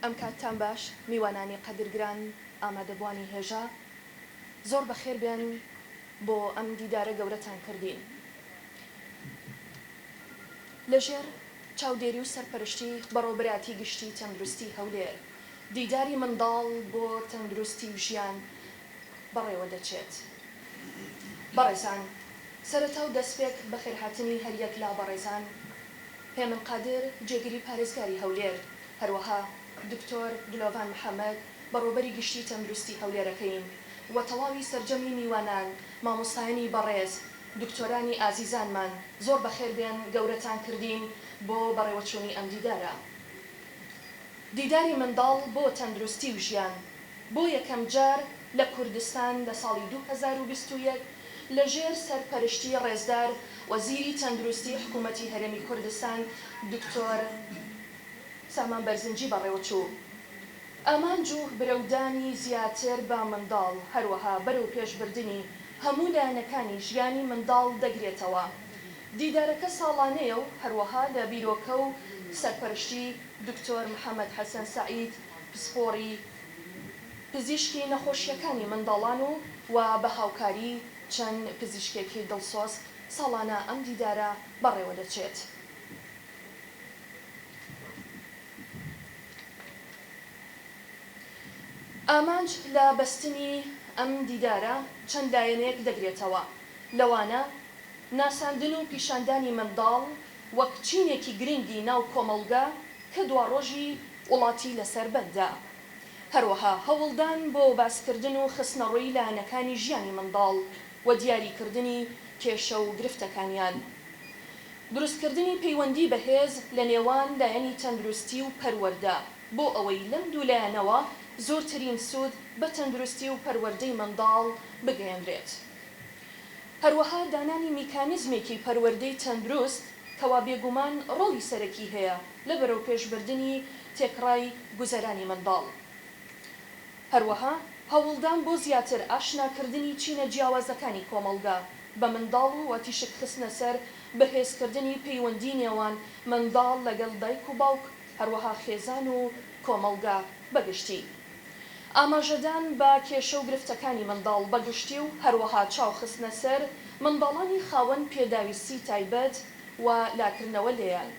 ئەم کاتتان باش میوانانی قەدرگران ئامادەبوانی هێژە زۆر بەخێر بێن بۆ ئەم دیدارە گەورەتان کردین. لەژێر چاودێری و سەرپەرشتی بەڕێوەبەری گشتی تەندروستی هەولێر دیداری منداڵ بۆ تەندروستی و ژیان بەڕێوە دەچێت. بەڕێزان، سەرەتا و دەستپێک بەخێرهاتنی هەریەک لا بەڕێزان هێمن قادر جێگیری پارێزگاری هەولێر، هەروەها دکتۆر دلۆڤان محەممەد بەڕێوەبەری گشتی تەندروستی هەولێرەکەین و تەواوی سەرجەمی میوانان مامۆستایانی بەڕێز دکتۆرانی ئازیزانمان زۆر بەخێر بێن گەورەتان کردین بۆ بەڕێوەچوونی ئەم دیدارە. دیداری منداڵ بۆ تەندروستی و ژیان بۆ یەکەم جار لە کوردستان لە ساڵی 2021 لەژێر سەرپەرشتی ڕێزدار وەزیری تەندروستی حکوومەتی هەرێمی کوردستان دکتۆر سامان بەرزنجی بەڕێوەچوو. ئامانج و برەودانی زیاتر بە منداڵ هەروەها بەرەو پێشبردننی هەموو لایەنەکانی ژیانی منداڵ دەگرێتەوە. دیدارەکە ساڵانەیە و هەروەها لە بیرۆکە و سەرپەرشتی دکتۆر محەممەد حەسەن سەعید پسپۆڕی پزیشکی نەخۆشیەکانی منداڵان و بە هاوکاری چەند پزیشکێکی دڵسۆز ساڵانە ئەم دیدارە بەڕێوە دەچێت. ئامانج لە بەستنی ئەم دیدارە چەند لایەنەیەک دەگرێتەوە، لەوانە ناساندن و پیشاندانی منداڵ وەک چینێکی گرنگی ناو کۆمەڵگە کە دوا ڕۆژی وڵاتی لەسەر بەردا، هەروەها هەوڵدان بۆ باسکردن و خستنەڕۆی لایەنەکانی ژیانی منداڵ و دیاریکردنی کێشە و گرفتەکانیان، دروستکردنی پەیوەندی بەهێز لە نێوان لایەنی تەندروستی و پەروەردە بۆ ئەوەی لەم دوو لایەنەوە زۆرترین سوود بە تەندروستی و پەروەردەی منداڵ بگەیەنرێت. هەروەها دانانی میکانیزمێکی پەروەردەی تەندروست کەوا بێگومان ڕۆڵی سەرەکی هەیە لە بەرەو پێشبردننی تێکڕای گوزەرانی منداڵ. هەروەها هەوڵدان بۆ زیاتر ئاشناکردنی چینە جیاوازەکانی کۆمەڵگە بە منداڵ و واتیشک خستنە سەر بەهێزکردنی پەیوەندی نێوان منداڵ لەگەڵ دایک و باوک هەروەها خێزان و کۆمەڵگە بەگشتی. ئاماژەدان بە کێشە و گرفتەکانی منداڵ بەگشتی و هەروەها چاوخستنە سەر منداڵانی خاوەن پێداویستی تایبەت و لاکردنەوە لێیان.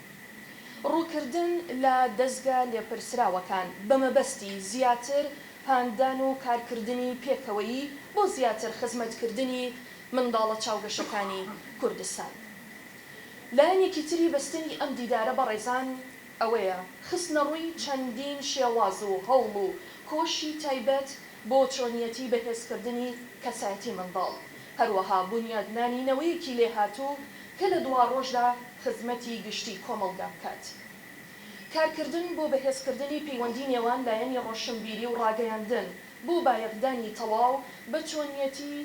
ڕووکردن لە دەستگا لێپرسراوەکان بەمەبەستی زیاتر هاندان و کارکردنی پێکەوەیی بۆ زیاتر خزمەتکردنی منداڵە چاوگەشەکانی کوردستان. لایەنێکی تری بەستنی ئەم دیدارە بەڕێزان ئەوەیە خستنەڕووی چەندین شێواز و هەوڵ و کۆشی تایبەت بۆ چۆنیەتی بەهێزکردنی کەسایەتی منداڵ، هەروەها بنیادنانینەوەیەکی لێهاتوو کە لە دوا ڕۆژدا خزمەتی گشتی کۆمەڵگا بکات. کارکردن بۆ بەهێزکردنی پەیوەندی نێوان لایەنی ڕۆشنبیری و ڕاگەیاندن بۆ بایەقدانی تەواو بە چۆنیەتی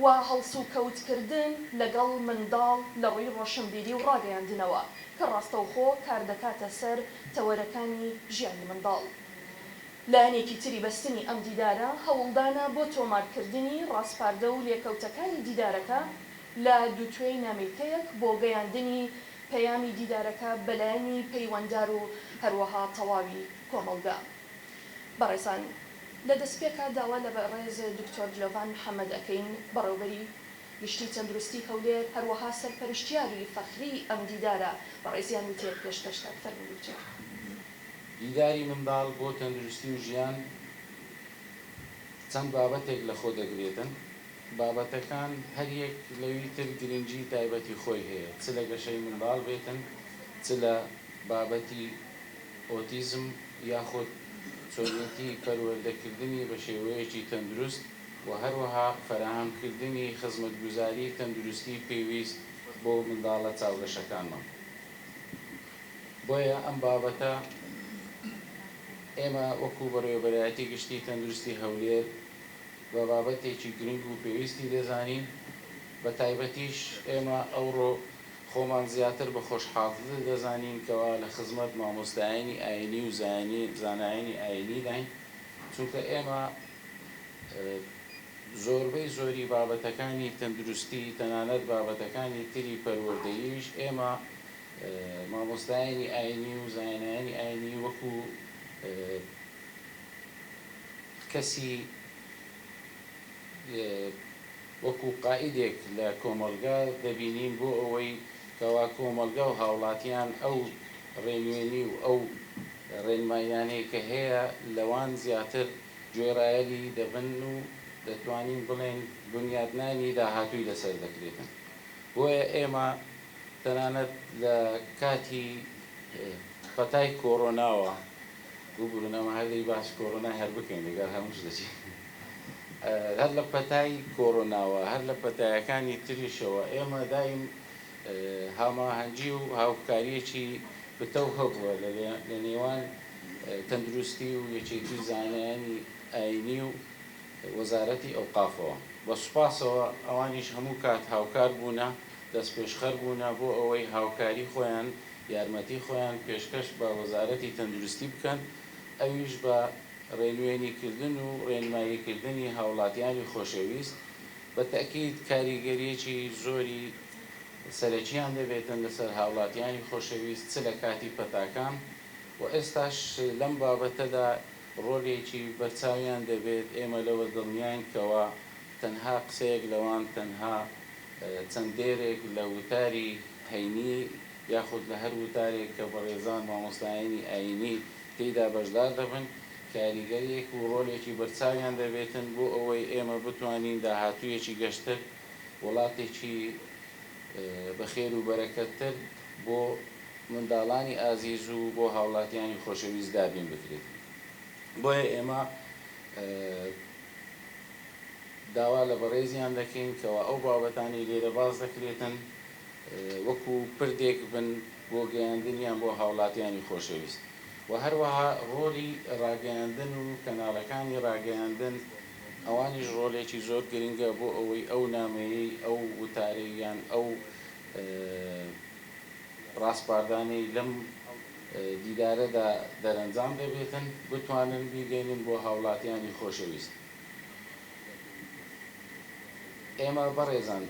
و هەڵس و کەوتکردن لەگەڵ منداڵ لە ڕووی ڕۆشنبیری و ڕاگەیاندنەوە کە ڕاستەوخۆ کار دەکاتە سەر تەوەرەکانی ژیانی منداڵ. لایەنێکی تری بەستنی ئەم دیدارە هەوڵدانە بۆ تۆمارکردنی ڕاستپاردە و لێکەوتەکانی دیدارەکە لە دووتوێی نامێکەیەک بۆ گەیاندنی پەیامی دیدارەکە بەلایەنی پەیوەنددار و هەروەها تەواوی کۆمەڵگە. بەڕێزان، لە دەستپێکە داوا لە بەڕێز دکتۆر دلۆڤان محەممەد ئەەکەین بەڕێوەبەری گشتی تەندروستی هەولێر هەروەها سەرپەرشتیاری فەخری ئەم دیدارە بەڕێزیان وتێ پێشکەشکات فەرموویتێ. دیداری منداڵ بۆ تەندروستی و ژیان چەند بابەتێک لە خۆ دەگرێتن. بابەتەکان هەریەک لەوی تر گرنگی تایبەتی خۆی هەیە، چ لە گەشەی منداڵ بێتن، چ لە بابەتی ئۆتیزم یاخود چۆنیەتی پەروەردەکردنی بە شێوەیەکی تەندروست و هەروەها فەراهەمکردنی خزمەتگوزاری تەندروستی پێویست بۆ منداڵە چاوگەشەکانمان. بۆیە ئەم بابەتە ئێمە وەکو بەڕێوەبەرایەتی گشتی تەندروستی هەولێر بە بابەتێکی گرنگ و پێویستی دەزانین. بە تایبەتیش ئێمە ئەوڕۆ خۆمان زیاتر بە خۆشحاڵی دەزانین کەوا لە خزمەت مامۆستایانی ئاینی و زانایانی ئاینی داین، چونکە ئێمە زۆربەی زۆری بابەتەکانی تەندروستی تەنانەت بابەتەکانی تری پەروەردەییش ئێمە مامۆستایانی ئاینی و زانایانی ئاینی وەکو کەسی وەکو قائیدێک لە کۆمەلگا دەبینین بۆ ئەوەی کەوا کۆمەلگا و هاوڵاتیان ئەو ڕێنوێنی و ئەو ڕێنمایانەیە کە هەیە لەوان زیاتر گوێڕایەلی دەبن و دەتوانین بڵێن بنیادنانی داهاتووی لەسەر دەکرێتن. بۆیە ئێمە تەنانەت لە کاتی پەتای کۆڕۆناوە بووبوونەمە هەردەی باش کۆڕۆنا هەر بکەین لەگەڵ هەمووش دەچین هەر لە پەتای کۆڕۆناوە هەر لە پەتایەکانی تریشەوە ئێمە دایم هەماهەنگی و هاوکاریەکی بتەو هەبووە لە نێوان تەندروستی و یەکێتی زانایانی ئاینی و وەزارەتی ئەوقافەوە. بە سوپاسەوە ئەوانیش هەموو کات هاوکار بوونە، دەست پێشخەر بوونە بۆ ئەوەی هاوکاری خۆیان یارمەتی خۆیان پێشکەش بە وەزارەتی تەندروستی بکەن، ئەویش بە ڕێنوێنیکردن و ڕێنماییکردنی هاوڵاتیانی خۆشەویست. بە تەکید کاریگەریەکی زۆری سەرەکییان دەبێتن لەسەر هاوڵاتیانی خۆشەویست چ لە کاتی پەتاکان و ئێستاش لەم بابەتەدا ڕۆلێکی بەرچاویان دەبێت. ئێمە لەوە دڵنیاین کەوا تەنها قسەیەک لەوان تەنها چەندێرێک لە وتاری هەینی یاخود لە هەر وتارێک کە بەڕێزان مامۆستایانی ئاینی تێیدا بەشدار دەبن کاریگەریەک و ڕۆلێکی بەرچاویان دەبێتن بۆ ئەوەی ئێمە بتوانین داهاتوویەکی گەشتر وڵاتێکی بەخێر و بەرەکەتتر بۆ منداڵانی ئازیز و بۆ هاوڵاتیانی خۆشەویست دابین بکرێت. بۆیە ئێمە داوا لە بەڕێزیان دەکەین کەوا ئەو بابەتانی لێرە باز دەکرێتن وەکو پردێک بن بۆ گەیاندنیان بۆ هاوڵاتیانی خۆشەویست و هەروەها ڕۆلی ڕاگەیاندن و کەناڵەکانی ڕاگەیاندن ئەوانیش ڕۆلێکی زۆر گرنگە بۆ ئەوەی ئەو نامەیەی ئەو وتارەیان ئەو ڕاستپاردانەی لەم دیدارەدا دەرەنجام دەبێتن بتوانن بیگەینن بۆ هاوڵاتیانی خۆشەویست. ئێمە بەڕێزان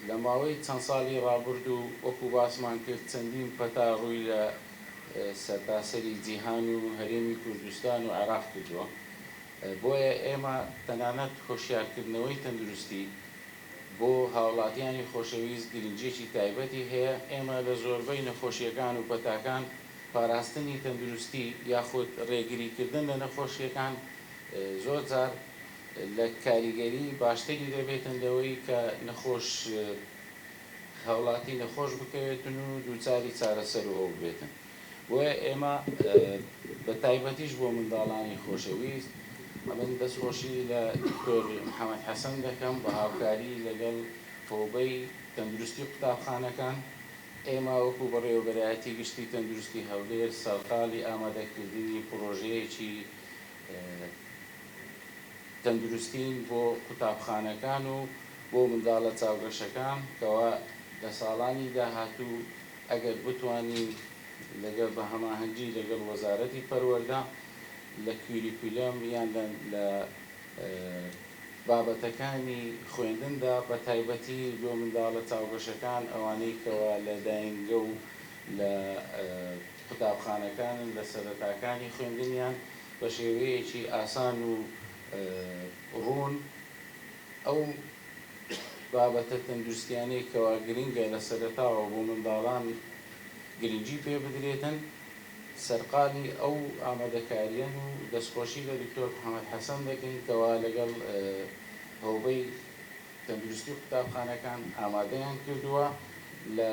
لە ماوەی چەند ساڵی ڕابرد و وەکو باسمان کرد چەندین پەتا ڕووی لە سەرتاسەری جیهان و هەرێمی کوردستان و عێراق کردووە. بۆیە ئێمە تەنانەت هۆشیارکردنەوەی تەندروستی بۆ هاوڵاتیانی خۆشەویست گرنگیەکی تایبەتی هەیە. ئێمە لە زۆربەی نەخۆشیەکان و پەتاکان پاراستنی تەندروستی یاخود ڕێگریکردن لە نەخۆشیەکان زۆر جار لە کاریگەری باشتری دەبێتن لەوەی کە نەخۆش هاوڵاتی نەخۆش بکەوێتن و دووچاری چارەسەر و ئەو بێتن. بۆیە ئێمە بە تایبەتیش بۆ منداڵانی خۆشەویست من دەستخۆشی لە دکتۆر محەممەد حەسەن دەکەم بە هاوکاری لەگەڵ تۆبەی تەندروستی قوتابخانەکان. ئێمە وەکو بەڕێوەبەرایەتی گشتی تەندروستی هەولێر ساڵقاڵی ئامادەکردنی پرۆژەیەکی تەندروستین بۆ قوتابخانەکان و بۆ منداڵە چاوگەشەکان کەوا لە ساڵانی داهاتوو ئەگەر بتوانین لەگەڵ بە هەماهەنگی لەگەڵ وەزارەتی پەروەردە لە کوریکولەم یان لە بابەتەکانی خوێندندا بە تایبەتی بۆ منداڵە چاوگەشەکان ئەوانەی کەوا لە داینگە و لە قوتابخانەکانن لە سەرەتاکانی خوێندنیان بە شێوەیەکی ئاسان و ڕوون ئەو بابەتە تەندروستیانەی کەوا گرنگە لە سەرەتاوە بۆ منداڵان گرنگی پێ بدرێتن سەرقالی ئەو ئامادەکاریان و دەستخۆشی لە دکتۆر محەممەد حەسەن دەکەین کەوا لەگەڵ هەوبەی تەندروستی قوتابخانەکان ئامادەیان کردووە. لە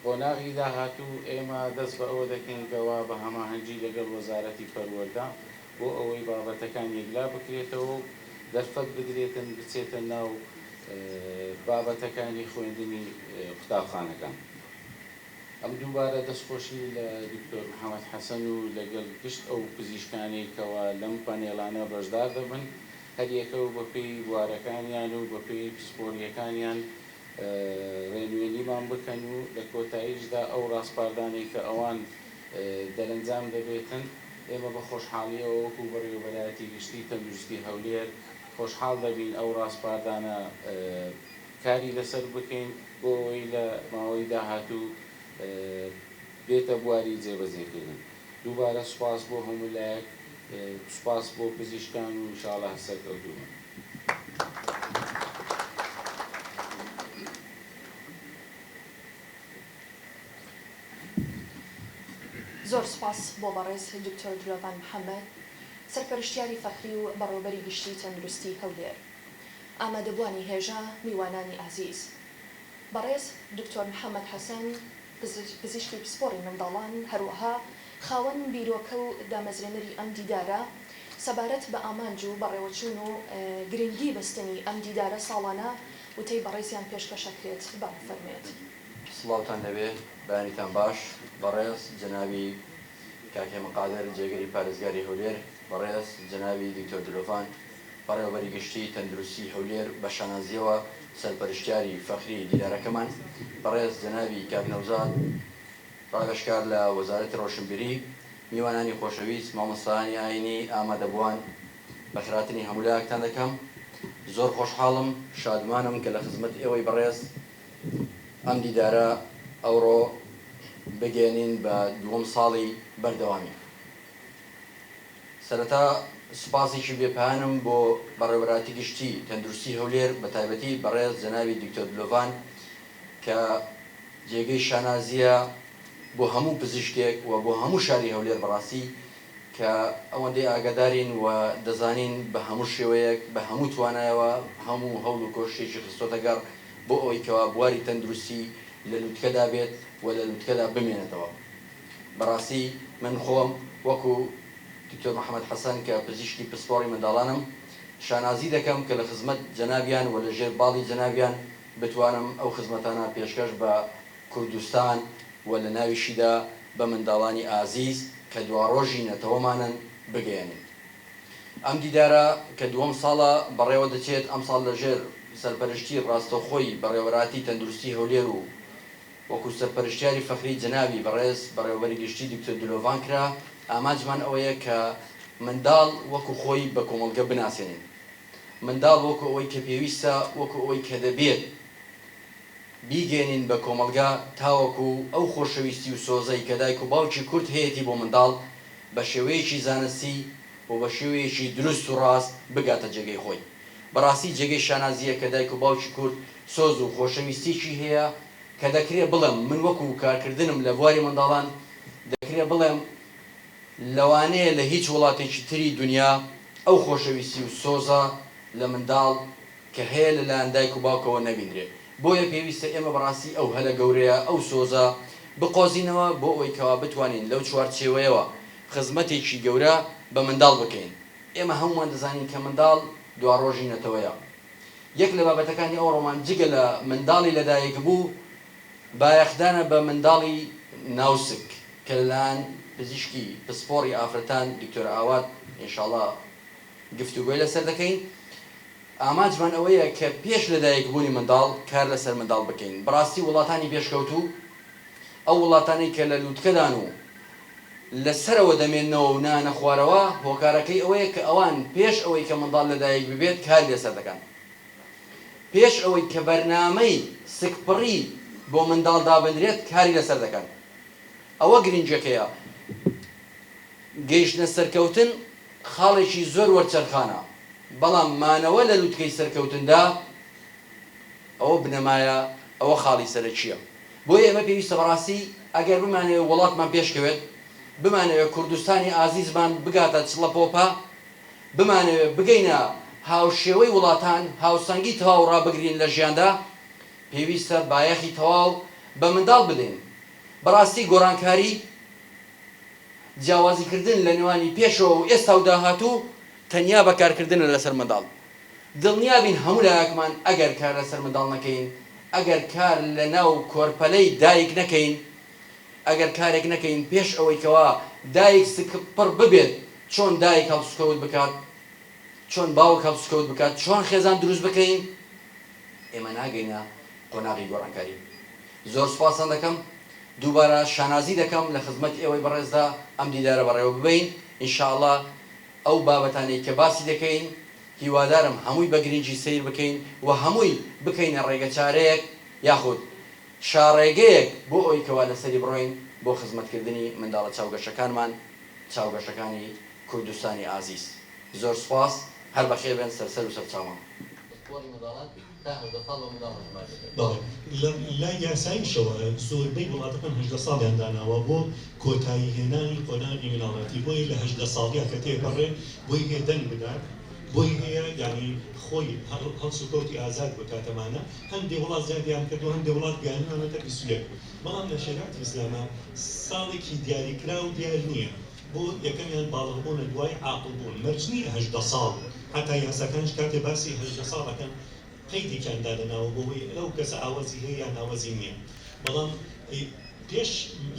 قۆناغی داهاتوو ئێمە دەست بە ئەوە دەکەین کەوا بە هەماهەنگی لەگەڵ وەزارەتی پەروەردە بۆ ئەوەی بابەتەکان یەکلا بکرێتەوە و دەرفەت بدرێتن بچێتە ناو بابەتەکانی خوێندنی قوتابخانەکان. ئەم دووبارە دەستخۆشی لە دکتۆر محەممەد حەسەن و لەگەڵ گشت ئەو پزیشکانەی کەوا لەم پانێڵانە بەشدار دەبن هەریەکە و بەپێی بوارەکانیان و بەپێی پسپۆریەکانیان ڕێنوێنیمان بکەن و لە کۆتاییشدا ئەو ڕاستپاردانەی کە ئەوان دەرەنجام دەبێتن ئێمە بە خۆشحاڵیەوە وەکو بەڕێوەبەرایەتی گشتی تەندروستی هەولێر خۆشحاڵ دەبین ئەو ڕاستپاردانە کاری لەسەر بکەین بۆ ئەوەی لە ماوەی داهاتوو بێتە بواری جێبەجێکردن. دووبارە سوپاس بۆ هەموو لایەک، سوپاس بۆ پزیشکان و ئینشاڵڵا سەرکەوتووە. زۆر سپاس بۆ بەڕێز دکتۆر دلۆڤان محەممەد، سەرپەرشتیاری فەخری و بەڕێوەبەری گشتی تەندروستی هەولێر، ئامادەبوانی هێژە میوانانی ئازیز. بەڕێز دکتۆر محەممەد حەسەن، پزیشکی پسپۆڕی منداڵان، هەروەها خاوەن بیرۆکە و دامەزرێنەری ئەم دیدارە، سەبارەت بە ئامانج و بەڕێوەچوون و گرنگی بەستنی ئەم دیدارە ساڵانە وتەی بەڕێزیان پێشکەشەکرێت بافەرمێت. سڵاوتان لەبێ، بەیانیتان باش. بەڕێز جەنابی کاکێ مقادر جێگەری پارێزگاری هەولێر، بەڕێز جەنابی دکتۆر دلۆڤان بەڕێوەبەری گشتی تەندروستی هەولێر بە شانازیەوە سەرپەرشتیاری فەخری دیدارەکەمان، بەڕێز جەنابی کاک نەوزاد ڕاگەشکار لە وەزارەتی ڕۆشنبیری، میوانانی خۆشەویست، مامۆستایانی ئاینی، ئامادەبوان بە خێراتنی هەموو لایەکتان دەکەم. زۆر خۆشحاڵم، شادمانم کە لە خزمەت ئێوەی بەڕێز ئەم دیدارە ئەوڕۆ بگەێنین بە دووەم ساڵی بەردەوامی. سەرەتا سوپاسێکی بێپایانم بۆ بەڕێوەبەراتی گشتی تەندروستی هەولێر، بە تایبەتی بەڕێز جەنابی دکتۆر دلۆڤان کە جێگەی شانازیە بۆ هەموو پزیشکێک و بۆ هەموو شاری هەولێر بەڕاستی کە ئەوەندەی ئاگادارین و دەزانین بە هەموو شێوەیەک بە هەموو توانایەوە هەموو هەوڵ و کۆشتێکی خستۆتە گەڕ بۆ ئەوەی کەوا بواری تەندروستی لە لووتکەدا بێت و لە لووتکەدا بمێنێتەوە. بەڕاستی من خۆم وەکو دکتۆر محەممەد حەسەن کە پزیشکی پسپۆڕی منداڵانم شانازی دەکەم کە لە خزمەت جەنابیان و لە ژێر باڵی جەنابیان بتوانم ئەو خزمەتانە پێشکەش بە کوردستان و لە ناویشیدا بە منداڵانی ئازیز کە دواڕۆژی نەتەوەمانن بگەێنین. ئەم دیدارە کە دووەم ساڵە بەڕێوە دەچێت، ئەم ساڵ لەژێر سەرپەرشتی ڕاستەوخۆی بەڕێوەبەراتی تەندروستی هەولێر و وەکو سەرپەرشتیاری فەخری جەنابی بەڕێز بەڕێوەبەری گشتی دکتۆر دلۆڤان کرا. ئامانجمان ئەوەیە کە منداڵ وەکو خۆی بە کۆمەڵگە بناسێنین، منداڵ وەکو ئەوەی کە پێویستە، وەکو ئەوەی کە دەبێت بیگەێنین بە کۆمەڵگا تاوەکو ئەو خۆشەویستی و سۆزەی کە دایک و باوکی کورد هەیەی بۆ منداڵ بە شێوەیەکی زانستی و بە شێوەیەکی دروست و ڕاست بگاتە جێگەی خۆی. بەڕاستی جێگەی شانازیە کە دایک و باوکی کورد سۆز و خۆشەویستیی هەیە کە دەکرێت بڵێم من وەکو کارکردنم لە بواری منداڵان دەکرێت بڵێم لەوانەیە لە هیچ وڵاتێکی تری دنیا ئەو خۆشەویستی و سۆزە لە منداڵ کە هەیە لەلایەن دایک و باوکەوە نەبینرێت. بۆیە پێویستە ئێمە بەڕاستی ئەو هەلە گەورەیە ئەو سۆزە بقۆزینەوە بۆ ئەوەی کەوا بتوانین لەو چوارچێوەیەوە خزمەتێکی گەورە بە منداڵ بکەین. ئێمە هەمومان دەزانین کە منداڵ دواڕۆژی نەتەوەیە. یەک لە بابەتەکانی ئەو ڕۆمان جگە لە منداڵی لەدایک بوو بایەخدانە بە منداڵی ناوسک کە لەلایەن پزیشکی پسپۆڕی ئافرەتان دکتۆر ئاوات ئینشاڵڵا گفتوگۆی لەسەر دەکەین. ئامانجمان ئەوەیە کە پێش لەدایک بوونی منداڵ کار لەسەر منداڵ بکەین. بەڕاستی وڵاتانی پێشکەوتوو ئەو وڵاتانی کە لە لووتکەدان و لەسەرەوە دەمێننەوە و نانە خوارەوە هۆکارەکەی ئەوەیە کە ئەوان پێش ئەوەی کە منداڵ لەدایک ببێت کار لەسەر دەکەن، پێش ئەوەی کە بەرنامەی سکپڕی بۆ منداڵ دابدرێت کاری لەسەر دەکەن. ئەوە گرنگەکەیە. گەیشتنە سەرکەوتن خاڵێکی زۆر وەرچەرخانە، بەڵام مانەوە لە لووتکەی سەرکەوتندا ئەوە بنەمایە، ئەوە خاڵی سەرەکیە. بۆیە ئێمە پێویستە بەڕاستی ئەگەر بمانەوە وڵاتمان پێشکەوێت، بمانەوە کوردستانی ئازیزمان بگاتە چڵەپۆپە، بمانەوە بگەینە هاوشێوەی وڵاتان هاوسەنگی تەواو ڕابگرین لە ژیاندا، پێویستە بایەخی تەواو بە منداڵ بدەین. بەڕاستی گۆڕانکاری جیاوازیکردن لە نێوانی پێشەوە و ئێستا و داهاتوو تەنیا بەکارکردنە لەسەر منداڵ. دڵنیابین هەموو لایەکمان ئەگەر کار لەسەر منداڵ نەکەین، ئەگەر کار لە ناو کۆرپەلەی دایک نەکەین، ئەگەر کارێک نەکەین پێش ئەوەی کەوا دایک سکپڕ ببێت چۆن دایک هەڵسوکەوت بکات، چۆن باوک هەڵسوکەوت بکات، چۆن خێزان دروست بکەین، ئێمە ناگەینە قۆناغی گۆڕانکاری. زۆر سوپاسان دەکەم، دووبارە شانازی دەکەم لە خزمەت ئێوەی بەڕێزدا ئەم دیدارە بەڕێوە ببین. ئینشاءڵڵا ئەو بابەتانەی کە باسی دەکەین هیوادارم هەمووی بە گرنگی سیر بکەین و هەمووی بکەینە ڕێگە چارەیەک یاخود شاڕێگەیەک بۆ ئەوەی کەوا لەسەری بڕۆین بۆ خزمەتکردنی منداڵە چاوگەشەکانمان چاوگەشەکانی کوردستانی ئازیز زۆر سپاس هەر بەخێر بێن سەرسەر و سەرچاوان لا یاساییشەوە زۆربەی وڵاتەکان هەژدە ساڵیان داناوە بۆ کۆتایی هێنانی قۆناغی مناڵەتی بۆی لە هەژدە ساڵیا کە تێپەڕێ بۆی هەیە دەنگ بدات بۆی هەیە ینی خۆی هەڵسوکەوتی ئازاد بە کاتەمانە هەندێک وڵات زیادیان کردو هەندێک وڵات گیانانەتە 21 بەڵام لە شێرات ئیسلامە ساڵێکی دیاریکرا و دیار نییە بۆ یەکەمیان باڵغبوونە دوای عاقڵبوون مەرج نییە هەژدە ساڵ حتا یاساکانش کاتێ باسی هەژدە ساڵەکەن قەیدێکیان دادەناوە بۆەوەی ئەو کەسە ئاوازی هەیە یان ئاوازی نییە بەڵام پێش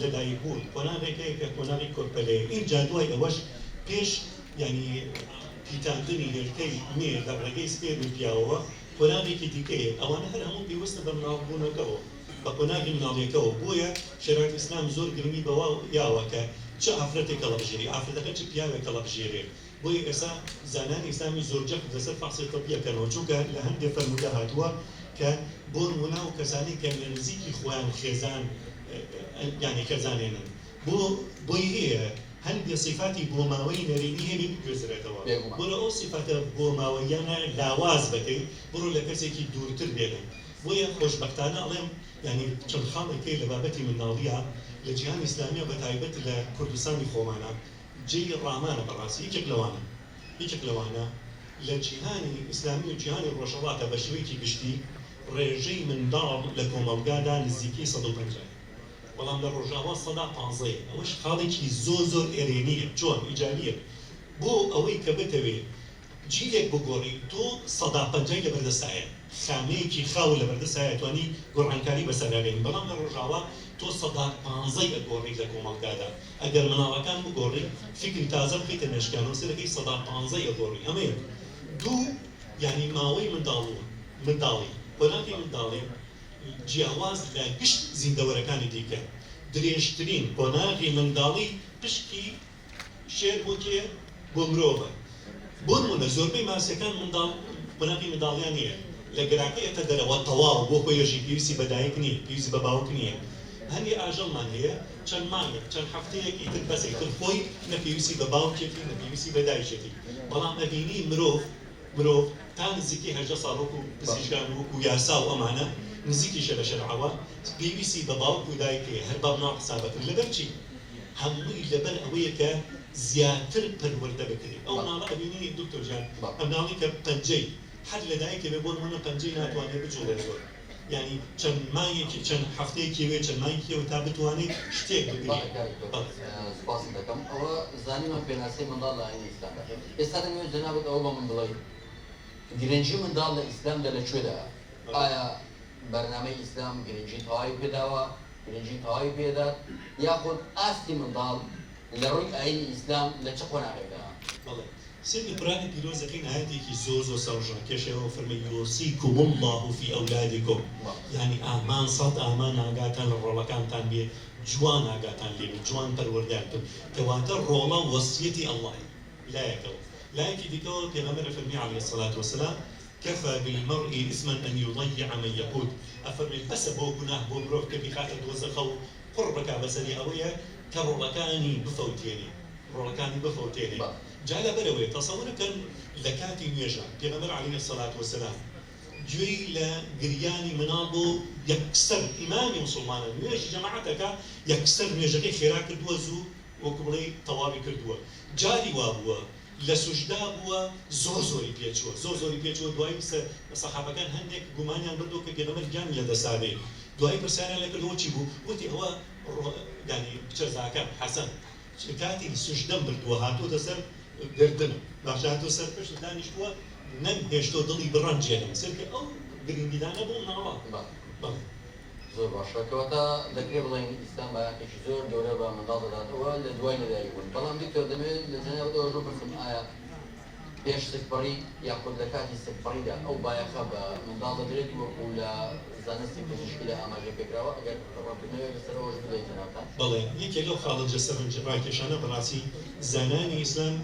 لەدایکبوون کۆناغێکەیە کە کۆناغی کۆرپەلەیە اینجا دوای ئەوەش پێش ینی پیتاندنی هێرکەی مێر لە ڕێگەی سپێر و پیاوەوە کۆناغێکی دیکەیە ئەوانە هەر هەموو پێوەستە بە مناڵبوونەکەەوە بە کۆناغی مناڵیەکەەوە بۆیە شێرات ئیسلام زۆر گرنگی بەوا یاوە کە چه ئافرەتێکە لە بژێری ئافرەتەکە چ پیاوێکە لە بژێرێ بۆی ئێستا زانانی ئیسلامی زۆرجەق لەسەر فەحسی تەبیەکەنەوە چونکە لە هەندێک فەرموودە هاتووە کە بۆ نمونا و کەسانی کە لە نزیکی خۆیان خێزان یانی خێزانێنن بۆی هەیە هەندێک صفاتی بۆ ماوەی نەرێنی هەیە بگوێزرێتەوە بۆرە ئەو صفاتە بۆ ماوەیانە لاواز بکەی بڕۆ لە کەسێکی دوورتر بێنن بۆیە خۆشبەختانە ئەڵێم ینی چەند خاڵێکی لە بابەتی مناڵیە لە جیهان ئیسلامیە بە تایبەت لە کوردستانی خۆمانە جێی ڕامانە بەڕاستی هیچێک لەوانە لە جیهانی ئیسلامی و جیهانی ڕۆژهەڵاتە بە شێوەیەکی گشتی ڕێژەی منداڵ لە کۆمەڵگادا نزیکی 150 بەڵام لە ڕۆژاوا 115 ئەوەش خاڵێکی زۆر ئێرێنیە چۆن ئیجابیە بۆ ئەوەی کە بتەوێت جیلێک بگۆڕی تۆ 150 لە بەردەستایە خامەیەکی خاو لە بەردەستایە توانی گۆڕانکاری بەسەرابێنی بەڵام لە ڕۆژاوا تۆ 115 ئەگۆڕی لە کۆمەڵگادا ئەگەر مناڵەکان بگۆڕی فکری تازە بخیتە نێشکانەوە سەرەکەی 115 ئەگۆڕی ئەمەیە دوو ینی ماوەی منداڵی کۆناغی منداڵی جیاواز لە گشت زیندەوەرەکانی دیکە درێژترین کۆناغی منداڵی پشکی شێر بۆ کێ بۆ مرۆڤە بۆ نمونە زۆربەی ماسیەکان کۆناغی منداڵیان نییە لە گەراکەیەتە دەرەوە تەواو بۆ خۆیەژی پێویستی بەدایک نییە پێویستی بە باوک نییە هەندی ئاژەڵمان هەیە چەند مانگێک چەند هەفتەیەکی تر بەسێک تر خۆی نەپێویستی بە باوکێتی نەپێویستی بە دایکێتی بەڵام ئەبینی مرۆڤ تا نزیکی 18 ساڵ وەکو پزیشکان وەکو یاسا و ئەمانە نزیکیشە لە شەرعەوە پێویستی بە باوک و دایکەیە هەر بە مناڵ حسابەکرد لەبەر چی هەمووی لەبەر ئەوەیە کە زیاتر پەروەردە بکرێت ئەو ماڵە ئەبینی دکتۆر جان ئەم ناڵی کە پەنجەی حد لە دایکە بێ بۆ نمونە پەنجەی ناتوانێت بجوڵێت زۆر ینی چەند مانگێکی چەند هەفتەیەکی وێ چەند مانگێکەوە تا بتوانێت شتێک بگرێت سپاس دەکەم ئەوە زانیمان پێناسەی منداڵ لە ئاینی ئیسلامە ئێستا دەمەوێت جەنابەت ئەوە بە من بڵێ گرنگی منداڵ لە ئیسلامدا لەکوێدا ئایا بەرنامەی ئیسلام گرنگی تەواوی پێداوە گرنگی تەواوی پێدات یاخود ئاستی منداڵ لە ڕووی ئاینی ئیسلام لە چه قۆناغێکدا سيدي قرآن بيروزكين هاتيك زوزو سوجا كشوا فرمي يوصيكم الله في أولادكم يعني آمان صد آمان آقاتان الرولكان تان بيه جوان آقاتان ليه جوان پروردگارتون كواتر رولا وصيتي الله لا يكو لا يكو بيغمر فرمي عليه الصلاة والسلام كفى بالمرء اسما أن يضيع من يقود أفرمي بس بو گناه بو مروف كبي خاطر دوزخو قربك بسري أويا كرولكاني بفوتيني جالا بروي تصورك لكاتي نيجا بيغمر عليه الصلاة والسلام جوي لقرياني منابو يكسر إمامي مسلمانا نيجي جماعتك يكسر نيجا خيراك الدوزو وكبلي طوابي كردوا جاري وابوا لسجدا بوا زوري بيچو دواي صحابة كان هندك قمانيان بردو كبيغمر جاني لدسابي دواي برسانا لكردو چي بو قلتي هو يعني بچرزاكا حسن کاتی سوژدەم بردووە هاتۆ دەسەر گردن باشاتۆ سەر پشت دانیشتووە نەمهێشتۆ دڵی بڕەنجێنم سەرکە ئەو گرنگیدانە بۆ ناوە زۆر باشەکەواتە دەکرێت بڵێن ئیسلام بایەخێکی زۆر گەورە بە منداڵ دەداتەوە لە دوای لەدایکبوون بەڵام دیکتۆر دەمەوێت لە جەنابەتەوە ڕوو بکەم ئایا پێش سەگپەڕی یاخود لە کاتی سەگپەڕیدا ئەو بایەخە بە منداڵ دەدرێت وەکو لە زانستی پزیشکی لە ئاماژە پێکراوە ئەگەر ڕۆکردنەوەی لەسەرەوەش بدەیت جەنابتان بەڵێ یەکێک لەو خاڵە ڕاکێشانە بەڕاستی زانانی ئیسلام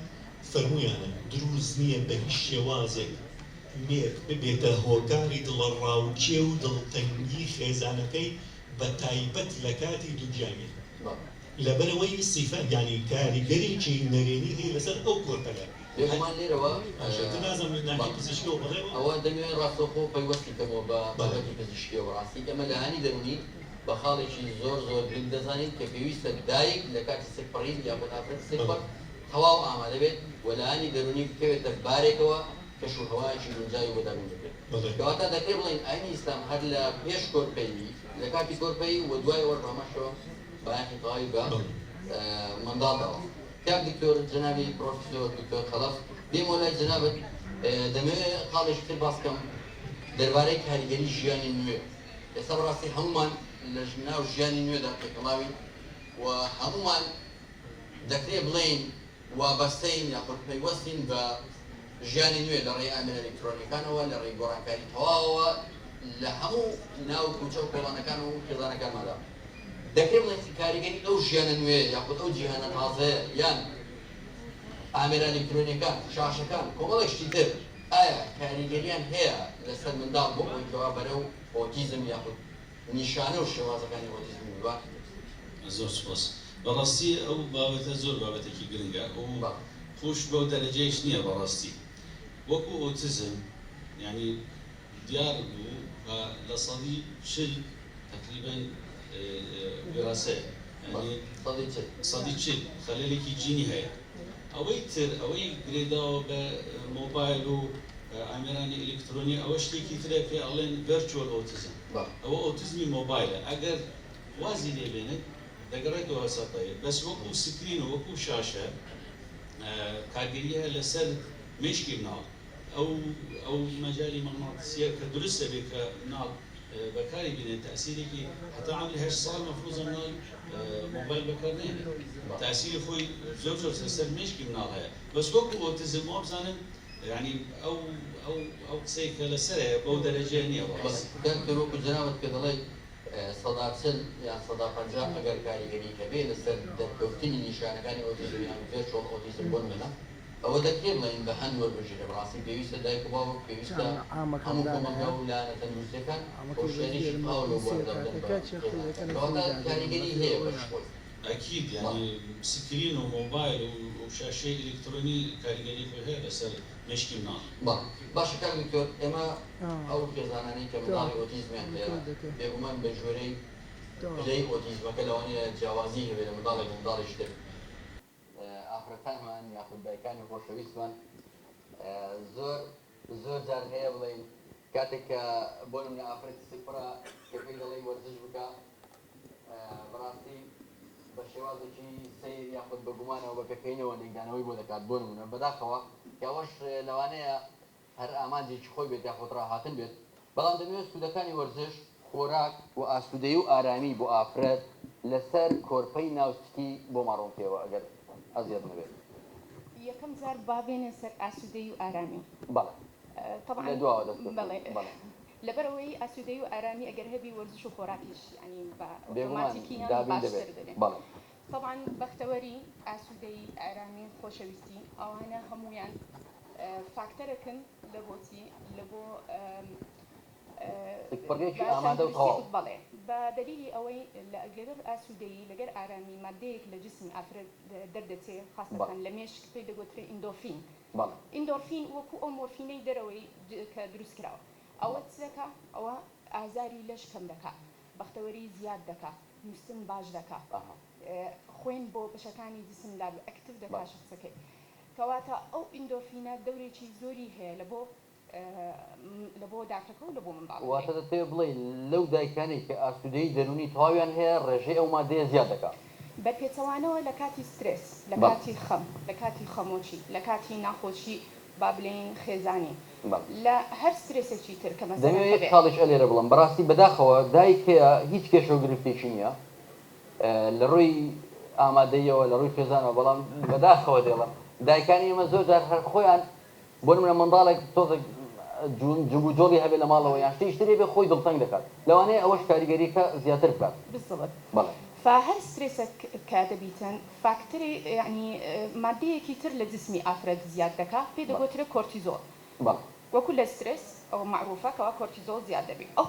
فەرموویانە دروست نییە بە هیچ شێوازێک مێر ببێتە هۆکاری دڵەڕاوکێ و دڵتەنگی خێزانەکەی بە تایبەت لە کاتی دووگیانی لبروي الصفات يعني كاريجري شيء نريني هي لسر أو كورتلا بێگومان لێرەوە لازم ناحية پزیشکی و بەڵێ ئەوە دەمێت ڕاستەوخۆ پەیوەستی کەمەوە بە بابەتی پزیشکیەوە ڕاستی ئەمە لە هەنی دەرونی بە خاڵێکی زۆر زۆر گرنگ دەزانین کە پێویستە دایک لە کاتی سپڕین یا بەتافرەت سپڕ تەواو ئامادە بێت و لە هەنی دەرونی بکەوێتە بارێکەوە کەش و هەوایەکی گونجاوی بۆ دابین بکرێت کەواتە دەکرێت بڵێن ئاینی ئیسلام هەر لە پێش کۆرپەیی لە کاتی کۆرپەیی و دوای وەربەمەشەوە بەیانی تەواوی بە منداڵەوە کاک دکتۆر جەنابی پرۆفیسۆر دکتۆر خەڵەف بێمە لای جەنابەت دەمەوێت خاڵێکی تر باس بکەم دەربارەی کاریگەری ژیانی نوێ ئێستا بەڕاستی هەمومان لە ناو ژیانی نوێدا تێکەڵاوین و هەمومان دەکرێت بڵێن وابەستەین یاخود پەیوەستین بە ژیانی نوێ لە ڕێی ئامێرە ئەلکترۆنیکانەوە لە ڕێی گۆڕانکاری تەواوەوە لە هەموو ناو کوچە و کۆڵانەکان و خێزانەکانمادا دەکرێت بڵێن کاریگەری ئەو ژیانە نوێ یاخود ئەو جیهانە تازەیە یان ئامێرە ئەلکترۆنیەکان شاشەکان کۆمەڵێکی تر ئایا کاریگەریان هەیە لەسەر منداڵ بۆ ئەوەی کەوا بەرەو ئۆتیزم یاخود نیشانە و شێوازەکانی ئۆتیزم بوات زۆر سپاس بەڕاستی ئەو بابەتە زۆر بابەتێکی گرنگە ئەو خوش بەو دەرەجەیەش نییە بەڕاستی وەکو ئۆتیزم ینی دیار بوو لە سەدی چل تقریبا وراثەیە سەدی چل خەلەلێکی جینی هەیە ئەوەی تر ئەوەی گرێداوە بە مۆبایل و ئامێرانی ئەلکترۆنی ئەوە شتێکی ترە پێ ئەڵێن ڤەرچوەل ئۆتیزم ئەوە ئۆتیزمی مۆبایلە ئەگەر وازی لێبێنێت دەگەڕێتەوە هەسەتەیە بەس وەکو سکرین و وەکو شاشە کارگەریە لەسەر مێشکی مناڵ ئەو مەجای مەغناطیسیە کە دروستە بێت کە مناڵ بەکاری بێنێت تەسیرێکی حتا عەمری 8 ساڵ مەفروضە مناڵ مۆبایل بەکار نێنێت تەسیری خۆی زۆر زۆر لەسەر مێشکی مناڵ هەیە بەس وەکو ئۆتیزم وە بزانن ینی ئەو قسەی کە لەسەرەیە بەو دەرەجەیە نییە وەکو جەنابەت پێ دەڵێ سەدا چل یان سەدا پەنجا ئەگەر کاریگەری کە بێ لەسەر دەرکەوتنی نیشانەکانی ئۆتیزم یان ڤێرچوەڵ ئۆتیزم بۆ نمونە ئەوە دەکرێت بڵێن بە هەند وەربژێرە بەڕاستی پێویستە دایک و باوک پێویستە هەموو کۆمەڵگە و لایەنە تەندروستیەکان خۆشیێنیی قاول و وەردەبدەن کەواتە کاریگەری هەیە بەش خۆی ئەکید ینی سکرین و مۆبایل و شاشەی ئەلکترۆنی کاریگەری خۆی هەیە لەسەر مێشکی مناڵ باشە کاک دکتۆر ئێمە ئەو خێزانانەی کە منداڵی ئۆتیزمیان هەیە بێگومان بە ژوورەی پلەی ئۆتیزمەکە لەوانەیە جیاوازی هەبێت لە منداڵێک منداڵیش تر ئافرەتانمان یاخود دایکانی خۆشەویستمان زۆر جار هەیە بڵێن کاتێک کە بۆ نمونە ئافرەتی سپڕە کە پێی دەڵێ وەرزش بکە بەڕاستی بە شێوازێکی سەیر یاخود بە گومانەوە بە پێکەینەوە لێکدانەوەی بۆ دەکات بۆ نمونە بەداخەوە کەەوەش لەوانەیە هەر ئامانجێکی خۆی بێت یاخود ڕاهاتن بێت بەڵام دەمەوێت سوودەکانی وەرزش خۆراک و ئاسوودەی و ئارامی بۆ ئافرەت لەسەر کۆرپەی ناوچکی بۆ ماڕۆن پێوە ئەگەر ئەزیێت نەبێت یەکەم جار بابێنێ سەر ئاسوودەی و ئارامی بەڵێ طبعا لە دواوە دەست بەڵێ لەبەرەوەی ئاسوودەی و ئارامی ئەگەر هەبی وەرزش و خۆراکیش ینی بە ئۆتۆماتیکیان باشتر دەبێت طبعا بەختەوەری ئاسوودەی ئارامی خۆشەویستی ئەوانە هەمویان فاکتەرەکن لە بۆچی لە بۆ بەڵێ بە دلیلی ئەوەی لەگەر ئاسوودەیی لەگەر ئارامی مادەیەک لە جسمی ئافرەت دەردەچێت خاستەکان لە مێشک پێی دەگوترێت ئیندۆرفین ئیندۆرفین وەکو ئەو مۆرفینەی دەرەوەی کە دروست کراوە ئەوە چ دەکات ئەوە ئازاری لەش کەم دەکات بەختەوەری زیاد دەکات نووسن باش دەکات خوێن بۆ بەشەکانی جسم لا ئەکتیڤ دەکات شخصەکەی کەواتە ئەو ئیندۆرفینە دەورێکی زۆری هەیە لە بۆ داکەکە و لە بۆ منداڵ واتە دەتێ بڵێ لەو دایکانەی کە ئاسوودەی دەرونی تەواویان هەیە ڕێژەی ئەو مادەیە زیاد دەکات بەپێچەوانەوە لە کاتی سترس لە کاتی خەم لە کاتی خەمۆچی لە کاتی ناخۆشی با بڵێن خێزانی لە هەر سترسێکی تر کە دەمەوێت خاڵش ئەلێرە بڵم بەڕاستی بەداخەوە دایکەیە هیچ کێشە و گرفتێکی نییە لە ڕووی ئامادەیەوە لە ڕووی خێزانەوە بەڵام بەداخەوە دێڵم دایکانی ئێمە زۆر جار هەر خۆیان بۆ نمونە منداڵێک تۆزێک جوبوجۆڵی هەبێت لە ماڵەوە یان شتێکی ترێ بێ خۆی دڵتەنگ دەکات لەوانەیە ئەوەش کاریگەریەکە زیاتر بکات بالضبط بەڵێ فهر ستريسك كادبيتن فاكتوري يعني مادية كتير لجسمي أفراد زيادة كا بيدا قلت كورتيزول وكل ستريس أو معروفة كوا كورتيزول زيادة بي أو